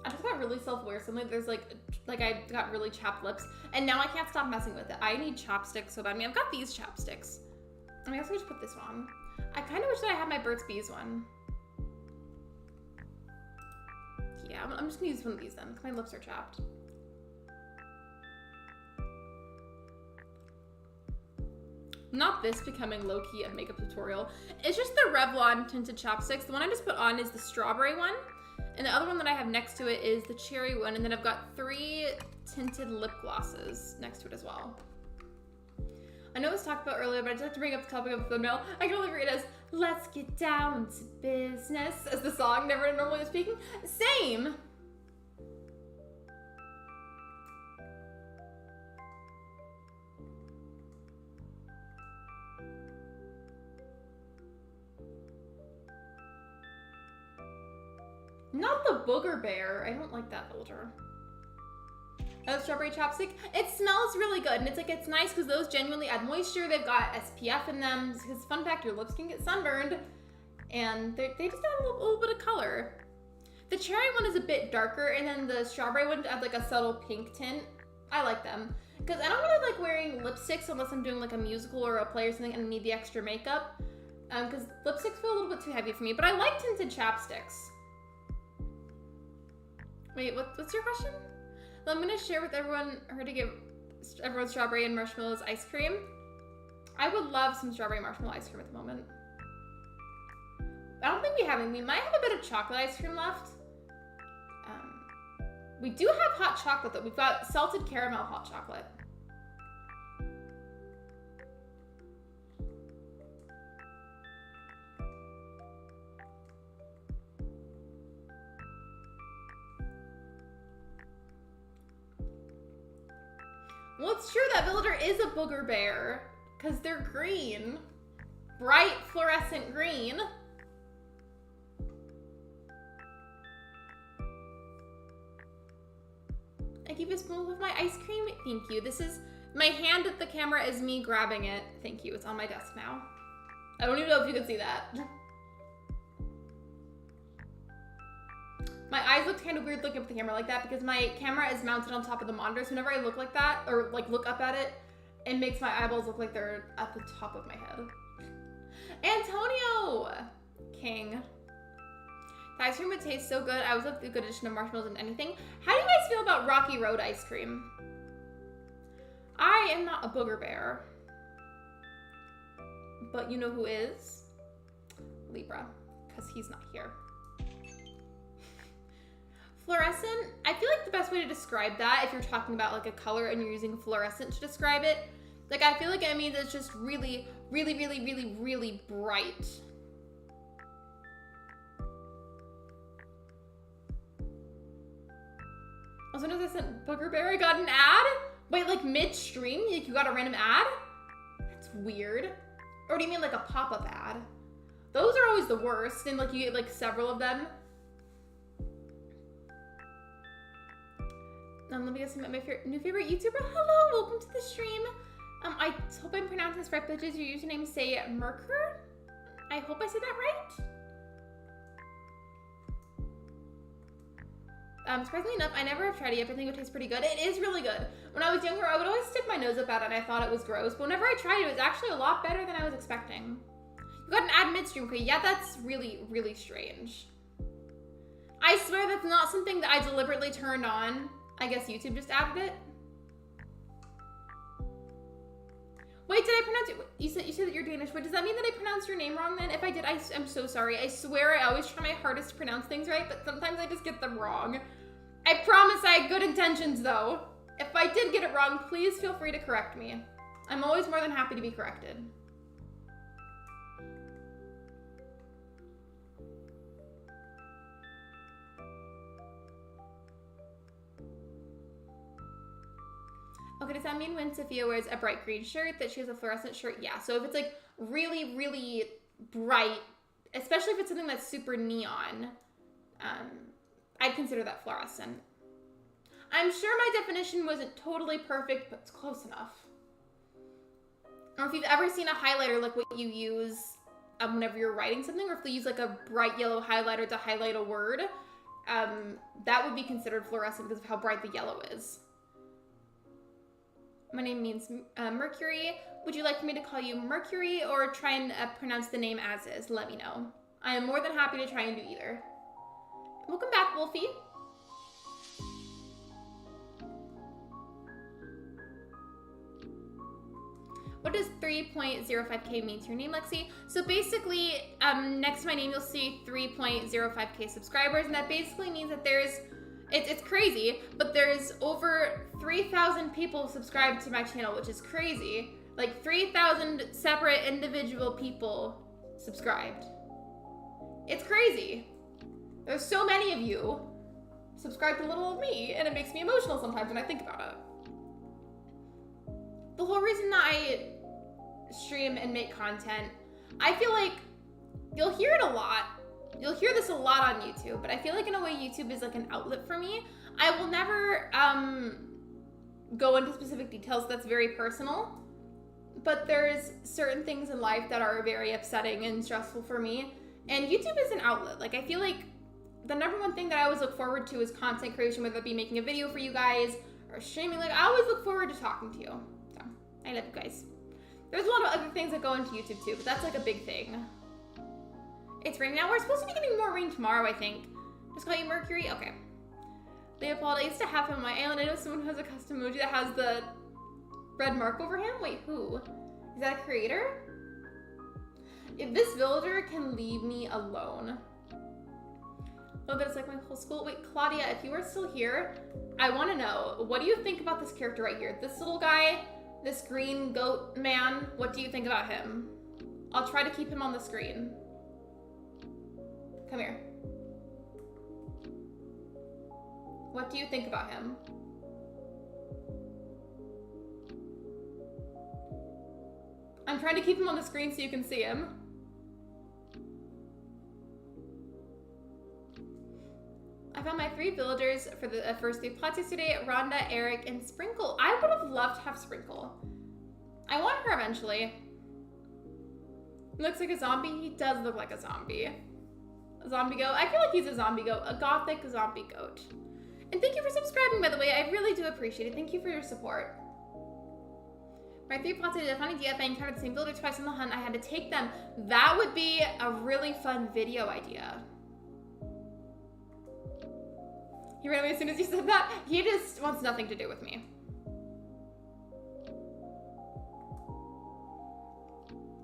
I just got really self-aware. Suddenly there's like I got really chapped lips, and now I can't stop messing with it. I need chopsticks so bad. I mean, I've got these chopsticks. I guess I just put this on. I kind of wish that I had my Burt's Bees one. Yeah, I'm just gonna use one of these then, because my lips are chapped. Not this becoming low-key a makeup tutorial. It's just the Revlon tinted chopsticks. The one I just put on is the strawberry one. And the other one that I have next to it is the cherry one. And then I've got 3 tinted lip glosses next to it as well. I know it was talked about earlier, but I just have to bring up the topic of the thumbnail. I can only read it as, let's get down to business, as the song never normally speaking. Same. Not the Booger Bear. I don't like that filter. Oh, strawberry chopstick. It smells really good, and it's nice because those genuinely add moisture. They've got SPF in them. Because fun fact, your lips can get sunburned, and they just add a little bit of color. The cherry one is a bit darker, and then the strawberry one adds like a subtle pink tint. I like them because I don't really like wearing lipsticks unless I'm doing like a musical or a play or something and I need the extra makeup. Because lipsticks feel a little bit too heavy for me, but I like tinted chapsticks. Wait, what's your question? Well, I'm gonna share with everyone her to give everyone strawberry and marshmallows ice cream. I would love some strawberry marshmallow ice cream at the moment. I don't think we have any. We might have a bit of chocolate ice cream left. We do have hot chocolate though. We've got salted caramel hot chocolate. Well, it's true that villager is a booger bear because they're green. Bright fluorescent green. I keep a spoon with my ice cream. Thank you. This is my hand at the camera is me grabbing it. Thank you. It's on my desk now. I don't even know if you can see that. My eyes looked kind of weird looking up at the camera like that because my camera is mounted on top of the monitor. So whenever I look like that or like look up at it, it makes my eyeballs look like they're at the top of my head. Antonio King. The ice cream would taste so good. I always love the good addition of marshmallows and anything. How do you guys feel about Rocky Road ice cream? I am not a booger bear. But you know who is? Libra, because he's not here. Fluorescent, I feel like the best way to describe that, if you're talking about like a color and you're using fluorescent to describe it, like I feel like it means it's just really, really, really, really, really bright. Also, notice I sent Booger Bear, I got an ad? Wait, like midstream? Like you got a random ad? That's weird. Or do you mean like a pop-up ad? Those are always the worst, and like you get like several of them. Let me guess, my new favorite YouTuber. Hello, welcome to the stream. I hope I'm pronouncing this right, but does your username say Merker? I hope I said that right. Surprisingly enough, I never have tried it yet, but I think it tastes pretty good. It is really good. When I was younger, I would always stick my nose up at it and I thought it was gross, but whenever I tried it, it was actually a lot better than I was expecting. You got an ad midstream, okay? Yeah, that's really, really strange. I swear that's not something that I deliberately turned on. I guess YouTube just added it. Wait, did I pronounce it? You said that you're Danish. Wait, does that mean that I pronounced your name wrong then? If I did, I'm so sorry. I swear I always try my hardest to pronounce things right, but sometimes I just get them wrong. I promise I had good intentions though. If I did get it wrong, please feel free to correct me. I'm always more than happy to be corrected. Okay, that mean when Sophia wears a bright green shirt that she has a fluorescent shirt? Yeah, so if it's like really, really bright, especially if it's something that's super neon, I'd consider that fluorescent. I'm sure my definition wasn't totally perfect, but it's close enough. Or if you've ever seen a highlighter, like what you use whenever you're writing something, or if they use like a bright yellow highlighter to highlight a word, that would be considered fluorescent because of how bright the yellow is. My name means Mercury. Would you like me to call you Mercury or try and pronounce the name as is? Let me know. I am more than happy to try and do either. Welcome back, Wolfie. What does 3.05k mean to your name, Lexi? So basically, next to my name, you'll see 3.05k subscribers, and that basically means that it's crazy, but there's over 3,000 people subscribed to my channel, which is crazy. Like 3,000 separate individual people subscribed. It's crazy. There's so many of you subscribed to little old me, and it makes me emotional sometimes when I think about it. The whole reason that I stream and make content, I feel like you'll hear it a lot. You'll hear this a lot on YouTube, but I feel like in a way YouTube is like an outlet for me. I will never go into specific details. That's very personal. But there's certain things in life that are very upsetting and stressful for me. And YouTube is an outlet. Like I feel like the number one thing that I always look forward to is content creation, whether it be making a video for you guys or streaming. Like I always look forward to talking to you. So I love you guys. There's a lot of other things that go into YouTube too, but that's like a big thing. It's raining now. We're supposed to be getting more rain tomorrow, I think. Just call you Mercury? Okay. Leopold, I used to have him on my island. I know someone who has a custom emoji that has the red mark over him. Wait, who? Is that a creator? If this villager can leave me alone. Oh, that's like my whole school. Wait, Claudia, if you are still here, I want to know, what do you think about this character right here? This little guy, this green goat man, what do you think about him? I'll try to keep him on the screen. Come here. What do you think about him? I'm trying to keep him on the screen so you can see him. I found my 3 villagers for the first 3 plots yesterday, Rhonda, Eric, and Sprinkle. I would have loved to have Sprinkle. I want her eventually. Looks like a zombie. He does look like a zombie. A zombie goat. I feel like he's a zombie goat. A gothic zombie goat. And thank you for subscribing, by the way. I really do appreciate it. Thank you for your support. My 3 plots, I did a funny idea. If I encountered the same villager twice on the hunt, I had to take them. That would be a really fun video idea. He ran away as soon as you said that. He just wants nothing to do with me.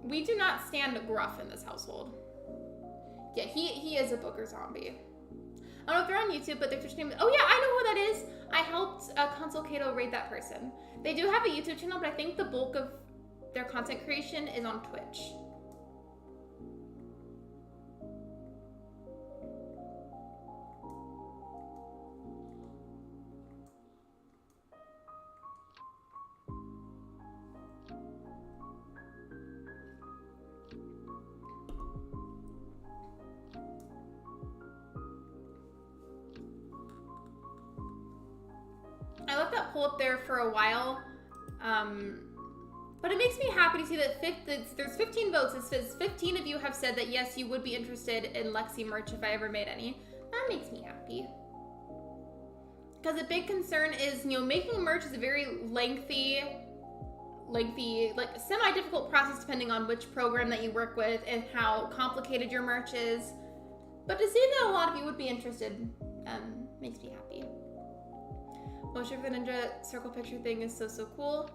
We do not stand gruff in this household. Yeah, he is a booger zombie. I don't know if they're on YouTube, but their Twitch name is... Oh yeah, I know who that is. I helped Consul Kato raid that person. They do have a YouTube channel, but I think the bulk of their content creation is on Twitch. I left that poll up there for a while, but it makes me happy to see that there's 15 votes. It says 15 of you have said that yes, you would be interested in Lexi merch if I ever made any. That makes me happy. Because a big concern is, you know, making merch is a very lengthy, like semi-difficult process depending on which program that you work with and how complicated your merch is. But to see that a lot of you would be interested makes me happy. Motion for the ninja circle picture thing is so cool.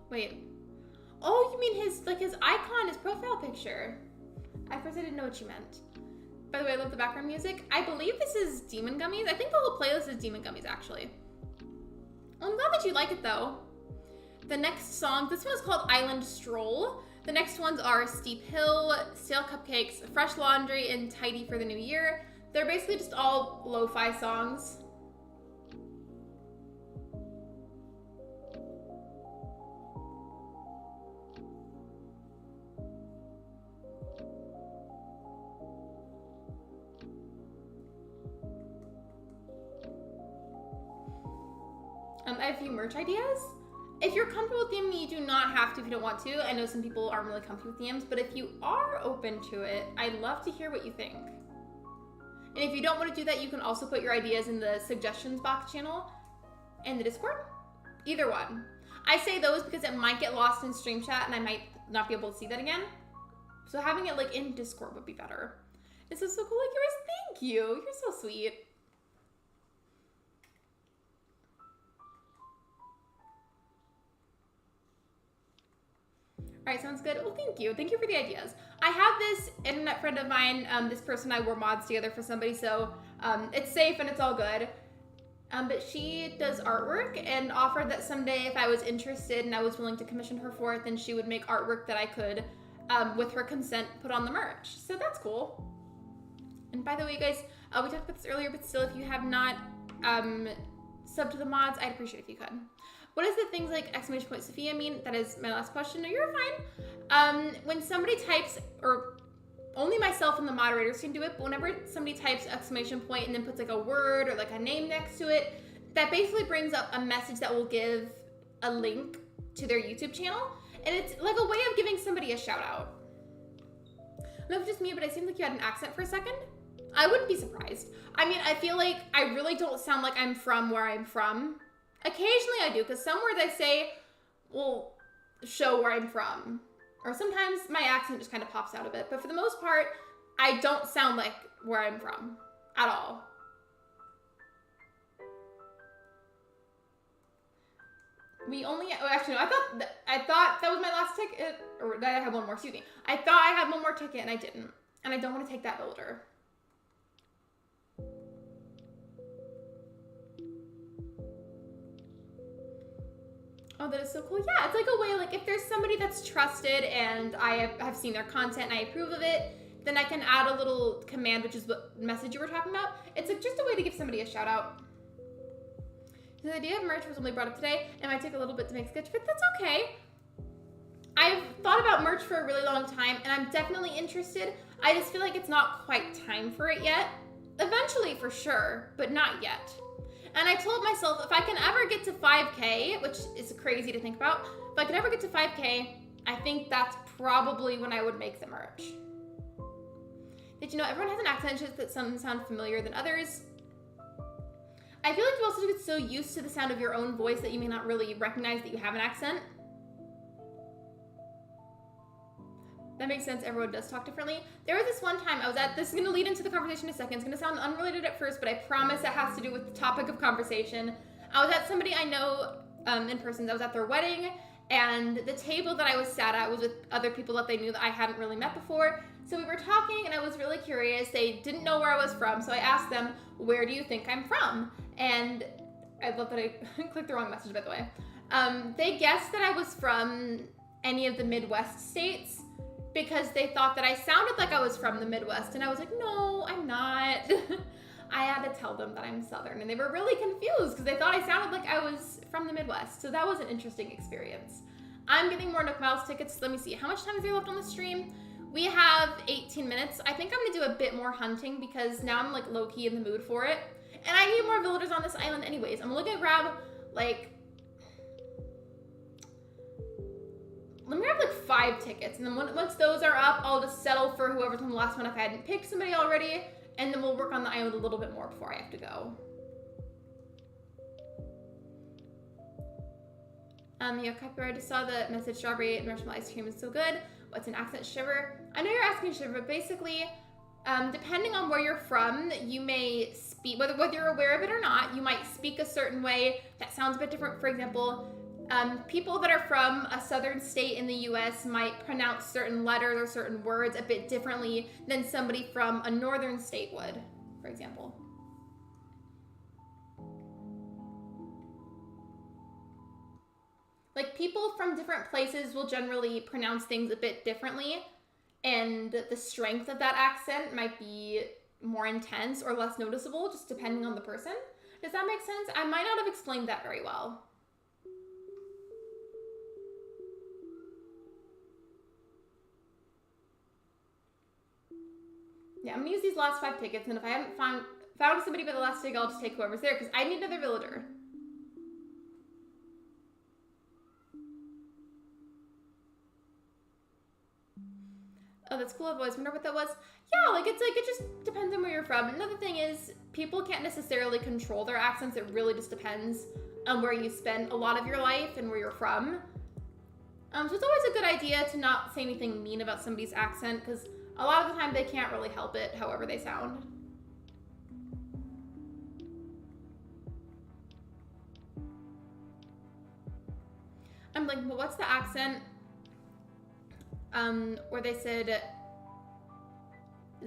Wait. Oh, you mean his icon, his profile picture. At first I didn't know what you meant. By the way, I love the background music. I believe this is Demon Gummies. I think the whole playlist is Demon Gummies, actually. I'm glad that you like it, though. The next song, this one's called Island Stroll. The next ones are Steep Hill, Stale Cupcakes, Fresh Laundry, and Tidy for the New Year. They're basically just all lo-fi songs. I have a few merch ideas. If you're comfortable with them, you do not have to if you don't want to. I know some people aren't really comfortable with DMs, but if you are open to it, I'd love to hear what you think. And if you don't want to do that, you can also put your ideas in the suggestions box channel and the Discord. Either one. I say those because it might get lost in stream chat and I might not be able to see that again. So having it like in Discord would be better. This is so cool. Like yours, thank you. You're so sweet. All right, sounds good. Well, thank you. Thank you for the ideas. I have this internet friend of mine, this person and I were mods together for somebody, so it's safe and it's all good. But she does artwork and offered that someday if I was interested and I was willing to commission her for it, then she would make artwork that I could, with her consent, put on the merch. So that's cool. And by the way, you guys, we talked about this earlier, but still, if you have not subbed to the mods, I'd appreciate if you could. What does the things like exclamation point Sophia mean? That is my last question. No, you're fine. When somebody types, or only myself and the moderators can do it, but whenever somebody types exclamation point and then puts like a word or like a name next to it, that basically brings up a message that will give a link to their YouTube channel. And it's like a way of giving somebody a shout out. I don't know if it's just me, but it seemed like you had an accent for a second. I wouldn't be surprised. I mean, I feel like I really don't sound like I'm from where I'm from. Occasionally I do, because some words I say will show where I'm from. Or sometimes my accent just kind of pops out a bit. But for the most part, I don't sound like where I'm from at all. We only, oh, actually, no, I thought that was my last ticket, or that I had one more, excuse me. I thought I had one more ticket and I didn't. And I don't want to take that builder. Oh, that is so cool. Yeah, it's like a way, like if there's somebody that's trusted and I have seen their content and I approve of it, then I can add a little command, which is what message you were talking about. It's like just a way to give somebody a shout out. So the idea of merch was only brought up today. It might take a little bit to make sketch, but that's okay. I've thought about merch for a really long time and I'm definitely interested. I just feel like it's not quite time for it yet. Eventually for sure, but not yet. And I told myself if I can ever get to 5K, which is crazy to think about, if I can ever get to 5K, I think that's probably when I would make the merch. Did you know everyone has an accent, just that some sound familiar than others? I feel like you also get so used to the sound of your own voice that you may not really recognize that you have an accent. That makes sense. Everyone does talk differently. There was this one time I was at, this is going to lead into the conversation in a second. It's going to sound unrelated at first, but I promise it has to do with the topic of conversation. I was at somebody I know in person. I was at their wedding, and the table that I was sat at was with other people that they knew that I hadn't really met before. So we were talking, and I was really curious. They didn't know where I was from, so I asked them, where do you think I'm from? And I love that I clicked the wrong message, by the way. They guessed that I was from any of the Midwest states, because they thought that I sounded like I was from the Midwest, and I was like, no, I'm not. I had to tell them that I'm Southern, and they were really confused because they thought I sounded like I was from the Midwest. So that was an interesting experience. I'm getting more Nook Miles tickets. Let me see. How much time is there left on the stream? We have 18 minutes. I think I'm gonna do a bit more hunting because now I'm like low-key in the mood for it. And I need more villagers on this island anyways. I'm looking to grab like, let me grab like 5 tickets, and then once those are up, I'll just settle for whoever's on the last one if I hadn't picked somebody already, and then we'll work on the island a little bit more before I have to go. Yeah, copyright, I just saw the message, strawberry and marshmallow ice cream is so good. What's an accent, Shiver? I know you're asking Shiver, but basically, depending on where you're from, you may speak, whether you're aware of it or not, you might speak a certain way that sounds a bit different. For example, people that are from a southern state in the US might pronounce certain letters or certain words a bit differently than somebody from a northern state would, for example. Like people from different places will generally pronounce things a bit differently, and the strength of that accent might be more intense or less noticeable just depending on the person. Does that make sense? I might not have explained that very well. Yeah, I'm gonna use these last 5 tickets, and if I haven't found somebody by the last ticket, I'll just take whoever's there, because I need another villager. Oh, that's cool. I've always wondered what that was. Yeah, like, it just depends on where you're from. Another thing is, people can't necessarily control their accents. It really just depends on where you spend a lot of your life and where you're from. So it's always a good idea to not say anything mean about somebody's accent, because a lot of the time they can't really help it, however they sound. I'm like, well, what's the accent where they said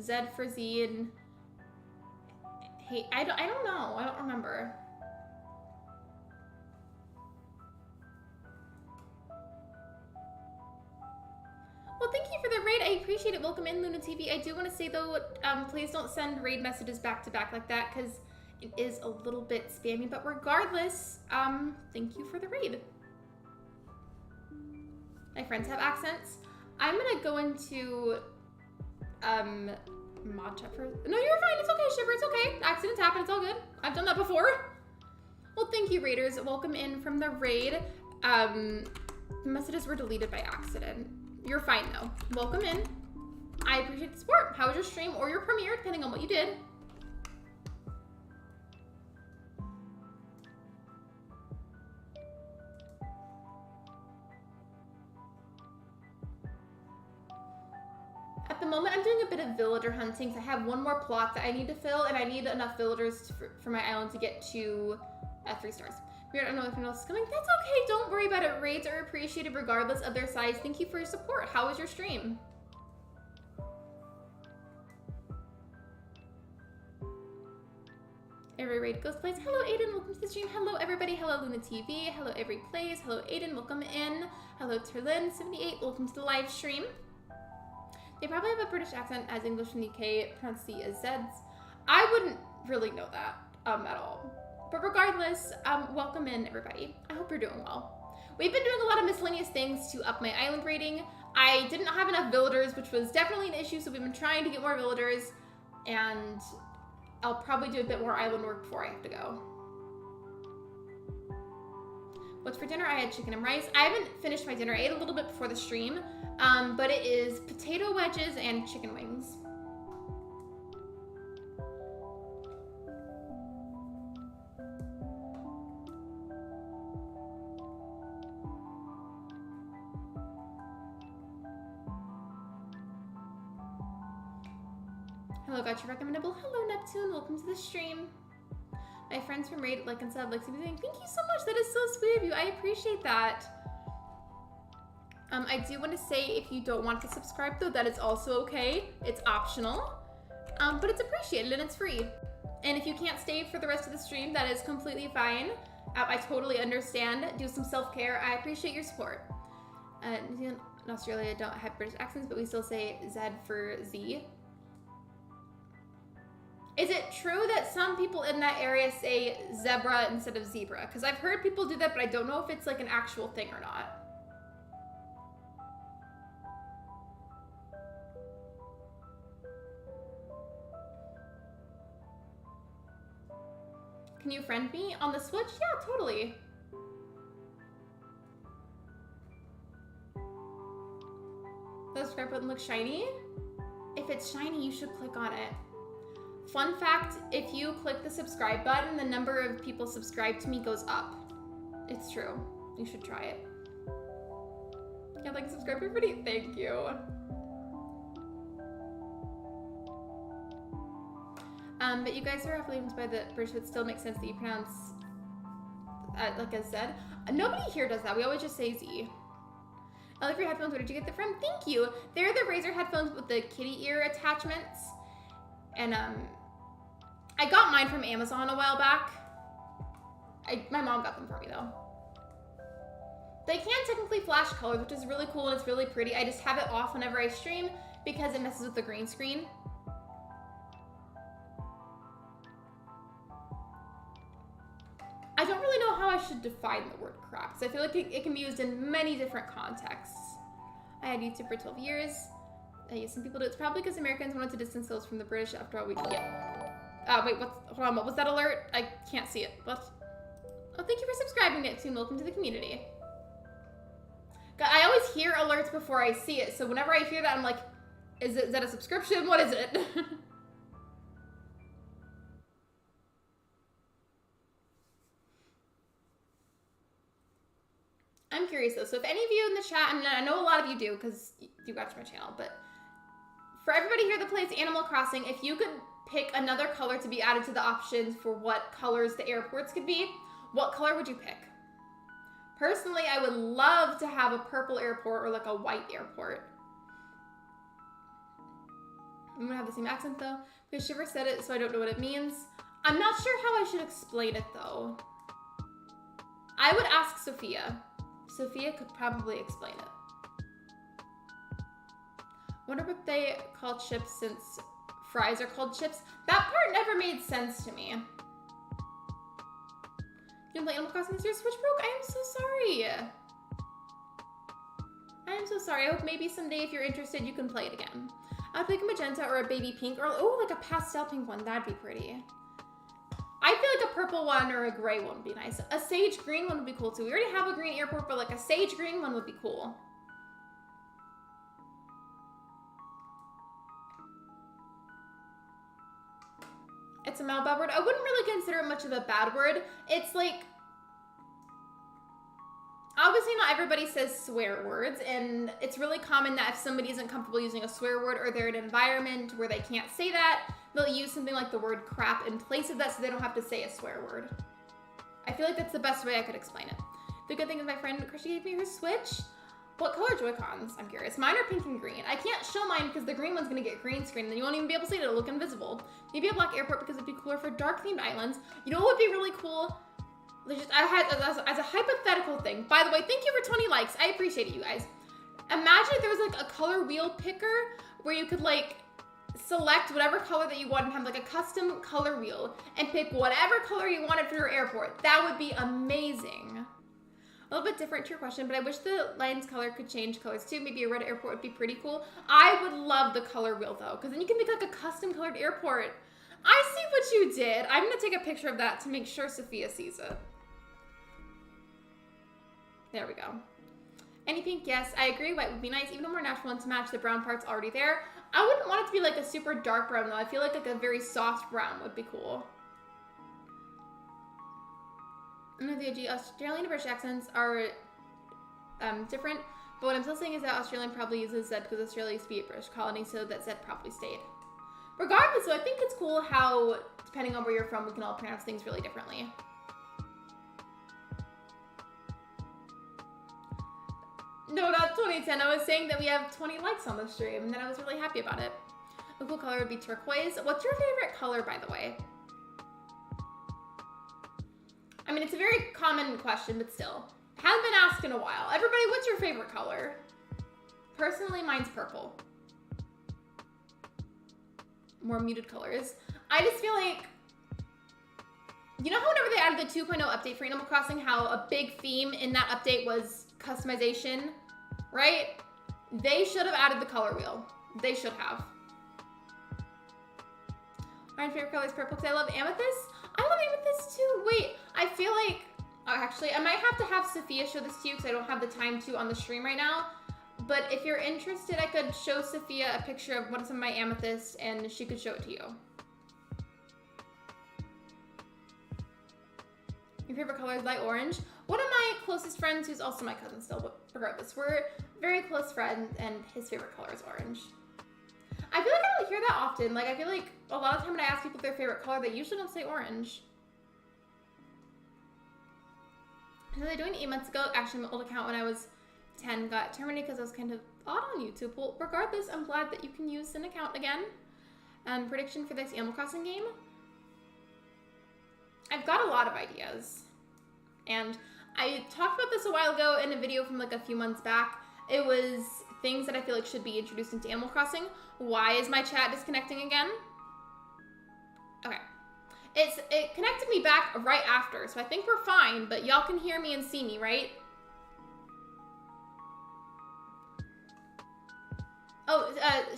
Z for Z and hey, I don't know. I don't remember. Well, thank you for the raid. I appreciate it. Welcome in, Luna TV. I do want to say though, please don't send raid messages back to back like that, because it is a little bit spammy. But regardless, thank you for the raid. My friends have accents. I'm gonna go into mod chat first. No, you're fine. It's okay, Shiver. It's okay. Accidents happen. It's all good. I've done that before. Well, thank you, raiders. Welcome in from the raid. Messages were deleted by accident. You're fine though. Welcome in. I appreciate the support. How was your stream or your premiere, depending on what you did? At the moment, I'm doing a bit of villager hunting, because I have one more plot that I need to fill, and I need enough villagers for my island to get to 3 stars. Weird, I don't know if anyone else is coming. That's okay, don't worry about it. Raids are appreciated regardless of their size. Thank you for your support. How was your stream? Every raid goes plays. Hello Aiden, welcome to the stream. Hello everybody, hello Luna TV, hello Every Plays, hello Aiden, welcome in. Hello Terlin78, welcome to the live stream. They probably have a British accent as English from the UK, pronounced the as Zs. I wouldn't really know that at all. But regardless, welcome in everybody. I hope you're doing well. We've been doing a lot of miscellaneous things to up my island rating. I didn't have enough villagers, which was definitely an issue, so we've been trying to get more villagers, and I'll probably do a bit more island work before I have to go. What's for dinner? I had chicken and rice. I haven't finished my dinner. I ate a little bit before the stream, but it is potato wedges and chicken wings. Hello, got your recommendable. Hello, Neptune. Welcome to the stream. My friends from Raid like and sub Lexi was saying, thank you so much. That is so sweet of you. I appreciate that. I do want to say, if you don't want to subscribe though, that is also okay. It's optional, but it's appreciated and it's free. And if you can't stay for the rest of the stream, that is completely fine. I totally understand. Do some self-care. I appreciate your support. New Zealand and Australia don't have British accents, but we still say Z for Z. Is it true that some people in that area say zebra instead of zebra? Because I've heard people do that, but I don't know if it's like an actual thing or not. Can you friend me on the Switch? Yeah, totally. Does the subscribe button look shiny? If it's shiny, you should click on it. Fun fact, if you click the subscribe button, the number of people subscribed to me goes up. It's true. You should try it. Yeah, like, subscribe everybody. Thank you. But you guys are affiliated by the British, it still makes sense that you pronounce like a Z. Nobody here does that. We always just say Z. I like your headphones. Where did you get them from? Thank you. They're the Razer headphones with the kitty ear attachments. And I got mine from Amazon a while back. My mom got them for me though. They can technically flash colors, which is really cool and it's really pretty. I just have it off whenever I stream because it messes with the green screen. I don't really know how I should define the word crap, because I feel like it can be used in many different contexts. I had YouTube for 12 years. Some people do. It's probably because Americans wanted to distance themselves from the British after all we could get. Wait, hold on, what was that alert? I can't see it. What? Oh, thank you for subscribing, Neptune. Welcome to the community. God, I always hear alerts before I see it, so whenever I hear that, I'm like, Is that a subscription? What is it? I'm curious though. So if any of you in the chat, I know a lot of you do because you watch my channel, but for everybody here that plays Animal Crossing, if you could pick another color to be added to the options for what colors the airports could be, what color would you pick? Personally, I would love to have a purple airport or like a white airport. I'm gonna have the same accent though, because Shiver said it, so I don't know what it means. I'm not sure how I should explain it though. I would ask Sophia. Sophia could probably explain it. Wonder what they call chips since fries are called chips. That part never made sense to me. You can play Animal Crossing because your Switch broke? I am so sorry. I am so sorry. I hope maybe someday if you're interested you can play it again. I'd pick a magenta or a baby pink or oh, like a pastel pink one. That'd be pretty. I feel like a purple one or a gray one would be nice. A sage green one would be cool too. We already have a green airport, but like a sage green one would be cool. It's a bad word. I wouldn't really consider it much of a bad word. It's like, obviously not everybody says swear words, and it's really common that if somebody isn't comfortable using a swear word or they're in an environment where they can't say that, they'll use something like the word crap in place of that so they don't have to say a swear word. I feel like that's the best way I could explain it. The good thing is my friend Krishy gave me her Switch. What color Joy-Cons? I'm curious. Mine are pink and green. I can't show mine because the green one's gonna get green screen and then you won't even be able to see it. It'll look invisible. Maybe a black airport because it'd be cooler for dark themed islands. You know what would be really cool? I had as a hypothetical thing. By the way, thank you for 20 likes. I appreciate it, you guys. Imagine if there was like a color wheel picker where you could like select whatever color that you want and have like a custom color wheel and pick whatever color you wanted for your airport. That would be amazing. A little bit different to your question, but I wish the lines color could change colors too. Maybe a red airport would be pretty cool. I would love the color wheel though, because then you can make like a custom colored airport. I see what you did. I'm gonna take a picture of that to make sure Sophia sees it. There we go. Any pink? Yes, I agree. White would be nice. Even a more natural one to match the brown parts already there. I wouldn't want it to be like a super dark brown though. I feel like a very soft brown would be cool. I know the Australian and British accents are different, but what I'm still saying is that Australian probably uses Z because Australia used to be a British colony, so that Z probably stayed. Regardless, so I think it's cool how, depending on where you're from, we can all pronounce things really differently. No, not 2010. I was saying that we have 20 likes on the stream, and then I was really happy about it. A cool color would be turquoise. What's your favorite color, by the way? I mean, it's a very common question, but still. Hasn't been asked in a while. Everybody, what's your favorite color? Personally, mine's purple. More muted colors. I just feel like, you know how whenever they added the 2.0 update for Animal Crossing, how a big theme in that update was customization, right? They should have added the color wheel. They should have. My favorite color is purple because I love amethyst. I love amethyst too. Wait, I feel like, oh, actually, I might have to have Sophia show this to you because I don't have the time to on the stream right now. But if you're interested, I could show Sophia a picture of some of my amethysts and she could show it to you. Your favorite color is light orange. One of my closest friends, who's also my cousin still, but regardless, we're very close friends and his favorite color is orange. I feel like I don't hear that often. Like, I feel like a lot of the time when I ask people their favorite color, they usually don't say orange. So they're doing 8 months ago. Actually, my old account when I was 10 got terminated because I was kind of odd on YouTube. Well, regardless, I'm glad that you can use an account again. Prediction for this Animal Crossing game. I've got a lot of ideas. And I talked about this a while ago in a video from like a few months back. It was things that I feel like should be introduced into Animal Crossing. Why is my chat disconnecting again? Okay. It connected me back right after, so I think we're fine, but y'all can hear me and see me, right? Oh,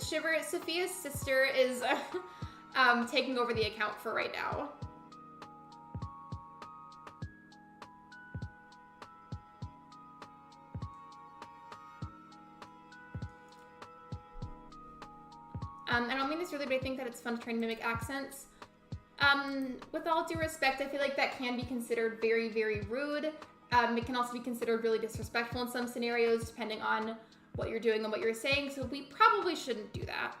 Shiver, Sophia's sister is taking over the account for right now. I don't mean this really, but I think that it's fun to try and mimic accents. With all due respect, I feel like that can be considered very, very rude. It can also be considered really disrespectful in some scenarios, depending on what you're doing and what you're saying, so we probably shouldn't do that.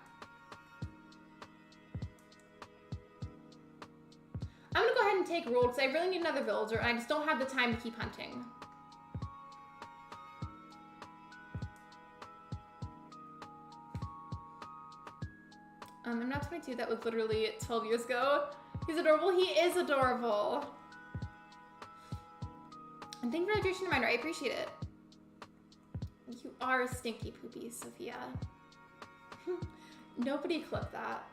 I'm gonna go ahead and take rule because I really need another villager and I just don't have the time to keep hunting. I'm not 22, that was literally 12 years ago. He's adorable, he is adorable. And thank you for the hydration reminder, I appreciate it. You are a stinky poopy, Sophia. Nobody clipped that.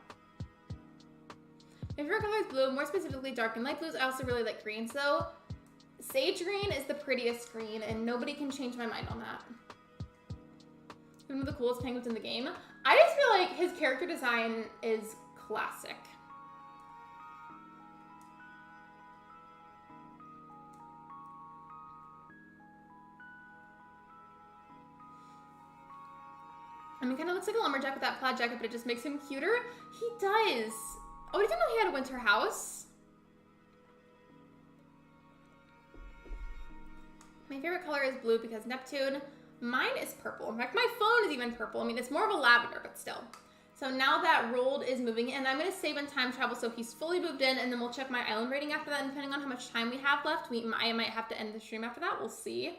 My favorite color is blue, more specifically dark and light blues. I also really like greens though. Sage green is the prettiest green and nobody can change my mind on that. One of the coolest penguins in the game. I just feel like his character design is classic. I mean, he kind of looks like a lumberjack with that plaid jacket, but it just makes him cuter. He does. Oh, I didn't know he had a winter house. My favorite color is blue because Neptune. Mine is purple. In fact, my phone is even purple. I mean, it's more of a lavender, but still. So now that Rolled is moving in, I'm going to save in time travel so he's fully moved in, and then we'll check my island rating after that, and depending on how much time we have left, I might have to end the stream after that. We'll see.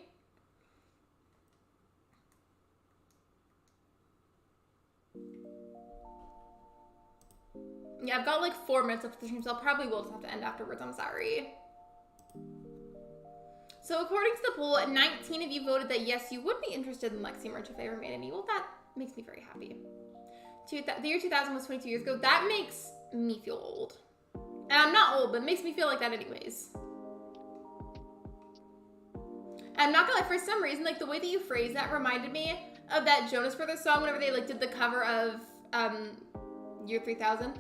Yeah, I've got like 4 minutes left of the stream, so I probably will just have to end afterwards. I'm sorry. So according to the poll, 19 of you voted that yes, you would be interested in Lexi merch if I ever made any. Well, that makes me very happy. The year 2000 was 22 years ago. That makes me feel old. And I'm not old, but it makes me feel like that anyways. I'm not gonna lie, for some reason, like the way that you phrased that reminded me of that Jonas Brothers song whenever they like did the cover of year 3000.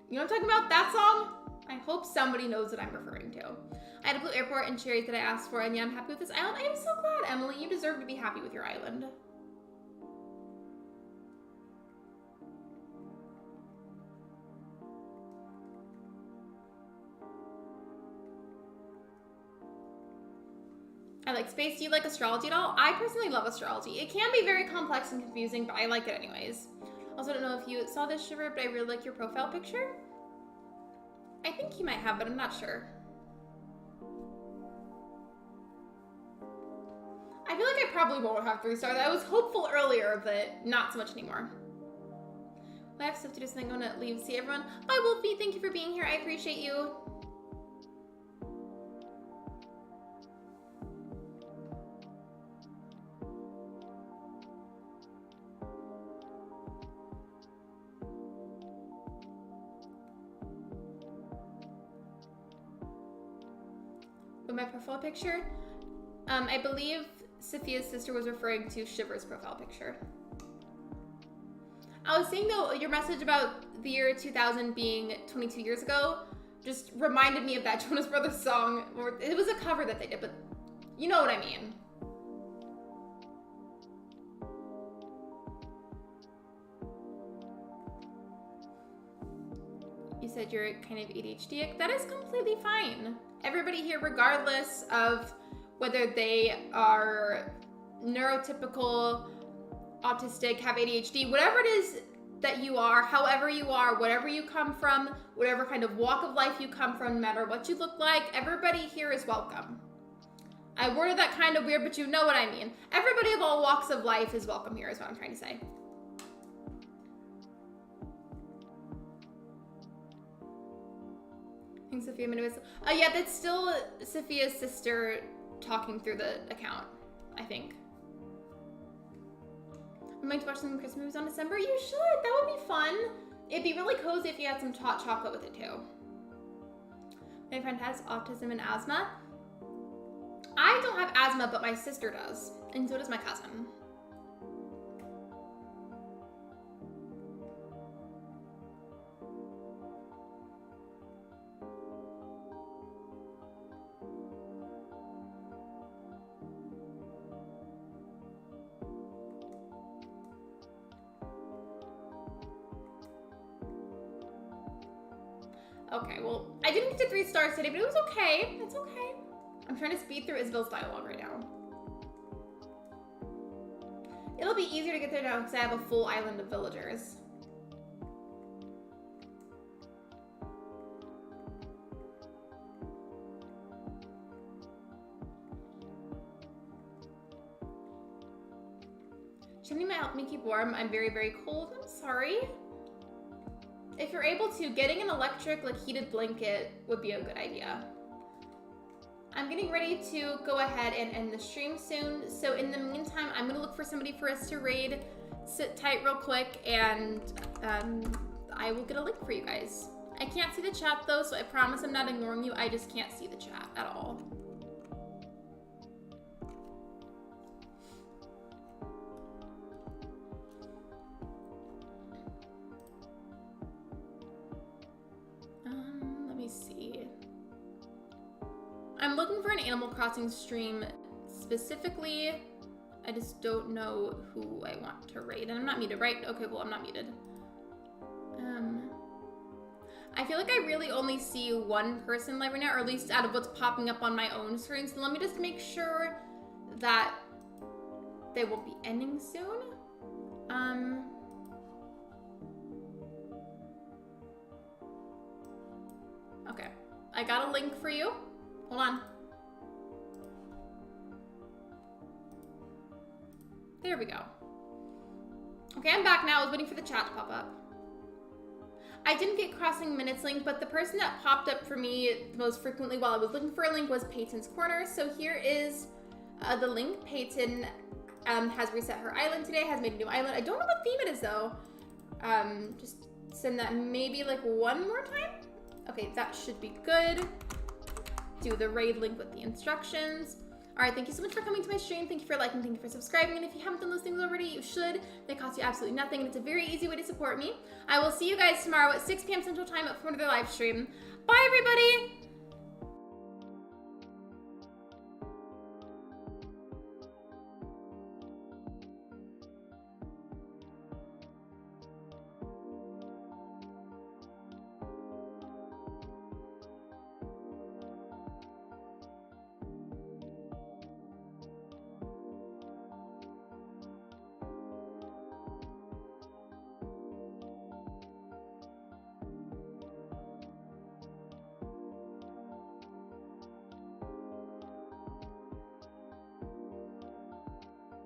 You know what I'm talking about? That song? I hope somebody knows what I'm referring to. I had a blue airport and cherries that I asked for, and yeah, I'm happy with this island. I am so glad, Emily. You deserve to be happy with your island. I like space. Do you like astrology at all? I personally love astrology. It can be very complex and confusing, but I like it anyways. Also, don't know if you saw this, Shiver, but I really like your profile picture. I think you might have, but I'm not sure. I feel like I probably won't have 3 stars. I was hopeful earlier, but not so much anymore. I have stuff to do, so I'm going to leave. See everyone. Bye, Wolfie. Thank you for being here. I appreciate you. With my profile picture, I believe Sophia's sister was referring to Shiver's profile picture. I was saying though, your message about the year 2000 being 22 years ago just reminded me of that Jonas Brothers song. Or it was a cover that they did, but you know what I mean. You said you're kind of ADHD. That is completely fine. Everybody here, regardless of whether they are neurotypical, autistic, have ADHD, whatever it is that you are, however you are, whatever you come from, whatever kind of walk of life you come from, no matter what you look like, everybody here is welcome. I worded that kind of weird, but you know what I mean. Everybody of all walks of life is welcome here is what I'm trying to say. I think Sophia Minibus. Yeah, that's still Sophia's sister talking through the account, I think. I'm going to watch some Christmas movies on December. You should. That would be fun. It'd be really cozy if you had some hot chocolate with it too. My friend has autism and asthma. I don't have asthma, but my sister does, and so does my cousin. Okay, well, I didn't get to 3 stars today, but it was okay. It's okay. I'm trying to speed through Isabel's dialogue right now. It'll be easier to get there now because I have a full island of villagers. Chimney might help me keep warm. I'm very, very cold. I'm sorry. If you're able to, getting an electric, like, heated blanket would be a good idea. I'm getting ready to go ahead and end the stream soon. So in the meantime, I'm gonna look for somebody for us to raid. Sit tight real quick, and I will get a link for you guys. I can't see the chat though, so I promise I'm not ignoring you. I just can't see the chat at all. Let me see. I'm looking for an Animal Crossing stream specifically. I just don't know who I want to raid. And I'm not muted, right? Okay, well, I'm not muted. I feel like I really only see one person live right now, or at least out of what's popping up on my own screen. So let me just make sure that they won't be ending soon. Okay, I got a link for you. Hold on. There we go. Okay, I'm back now. I was waiting for the chat to pop up. I didn't get Crossing Minutes link, but the person that popped up for me most frequently while I was looking for a link was Peyton's Corner. So here is the link. Peyton has reset her island today, has made a new island. I don't know what theme it is though. Just send that maybe like one more time. Okay, that should be good. Do the raid link with the instructions. All right, thank you so much for coming to my stream. Thank you for liking, thank you for subscribing. And if you haven't done those things already, you should. They cost you absolutely nothing, and it's a very easy way to support me. I will see you guys tomorrow at 6 p.m. Central Time for another live stream. Bye, everybody.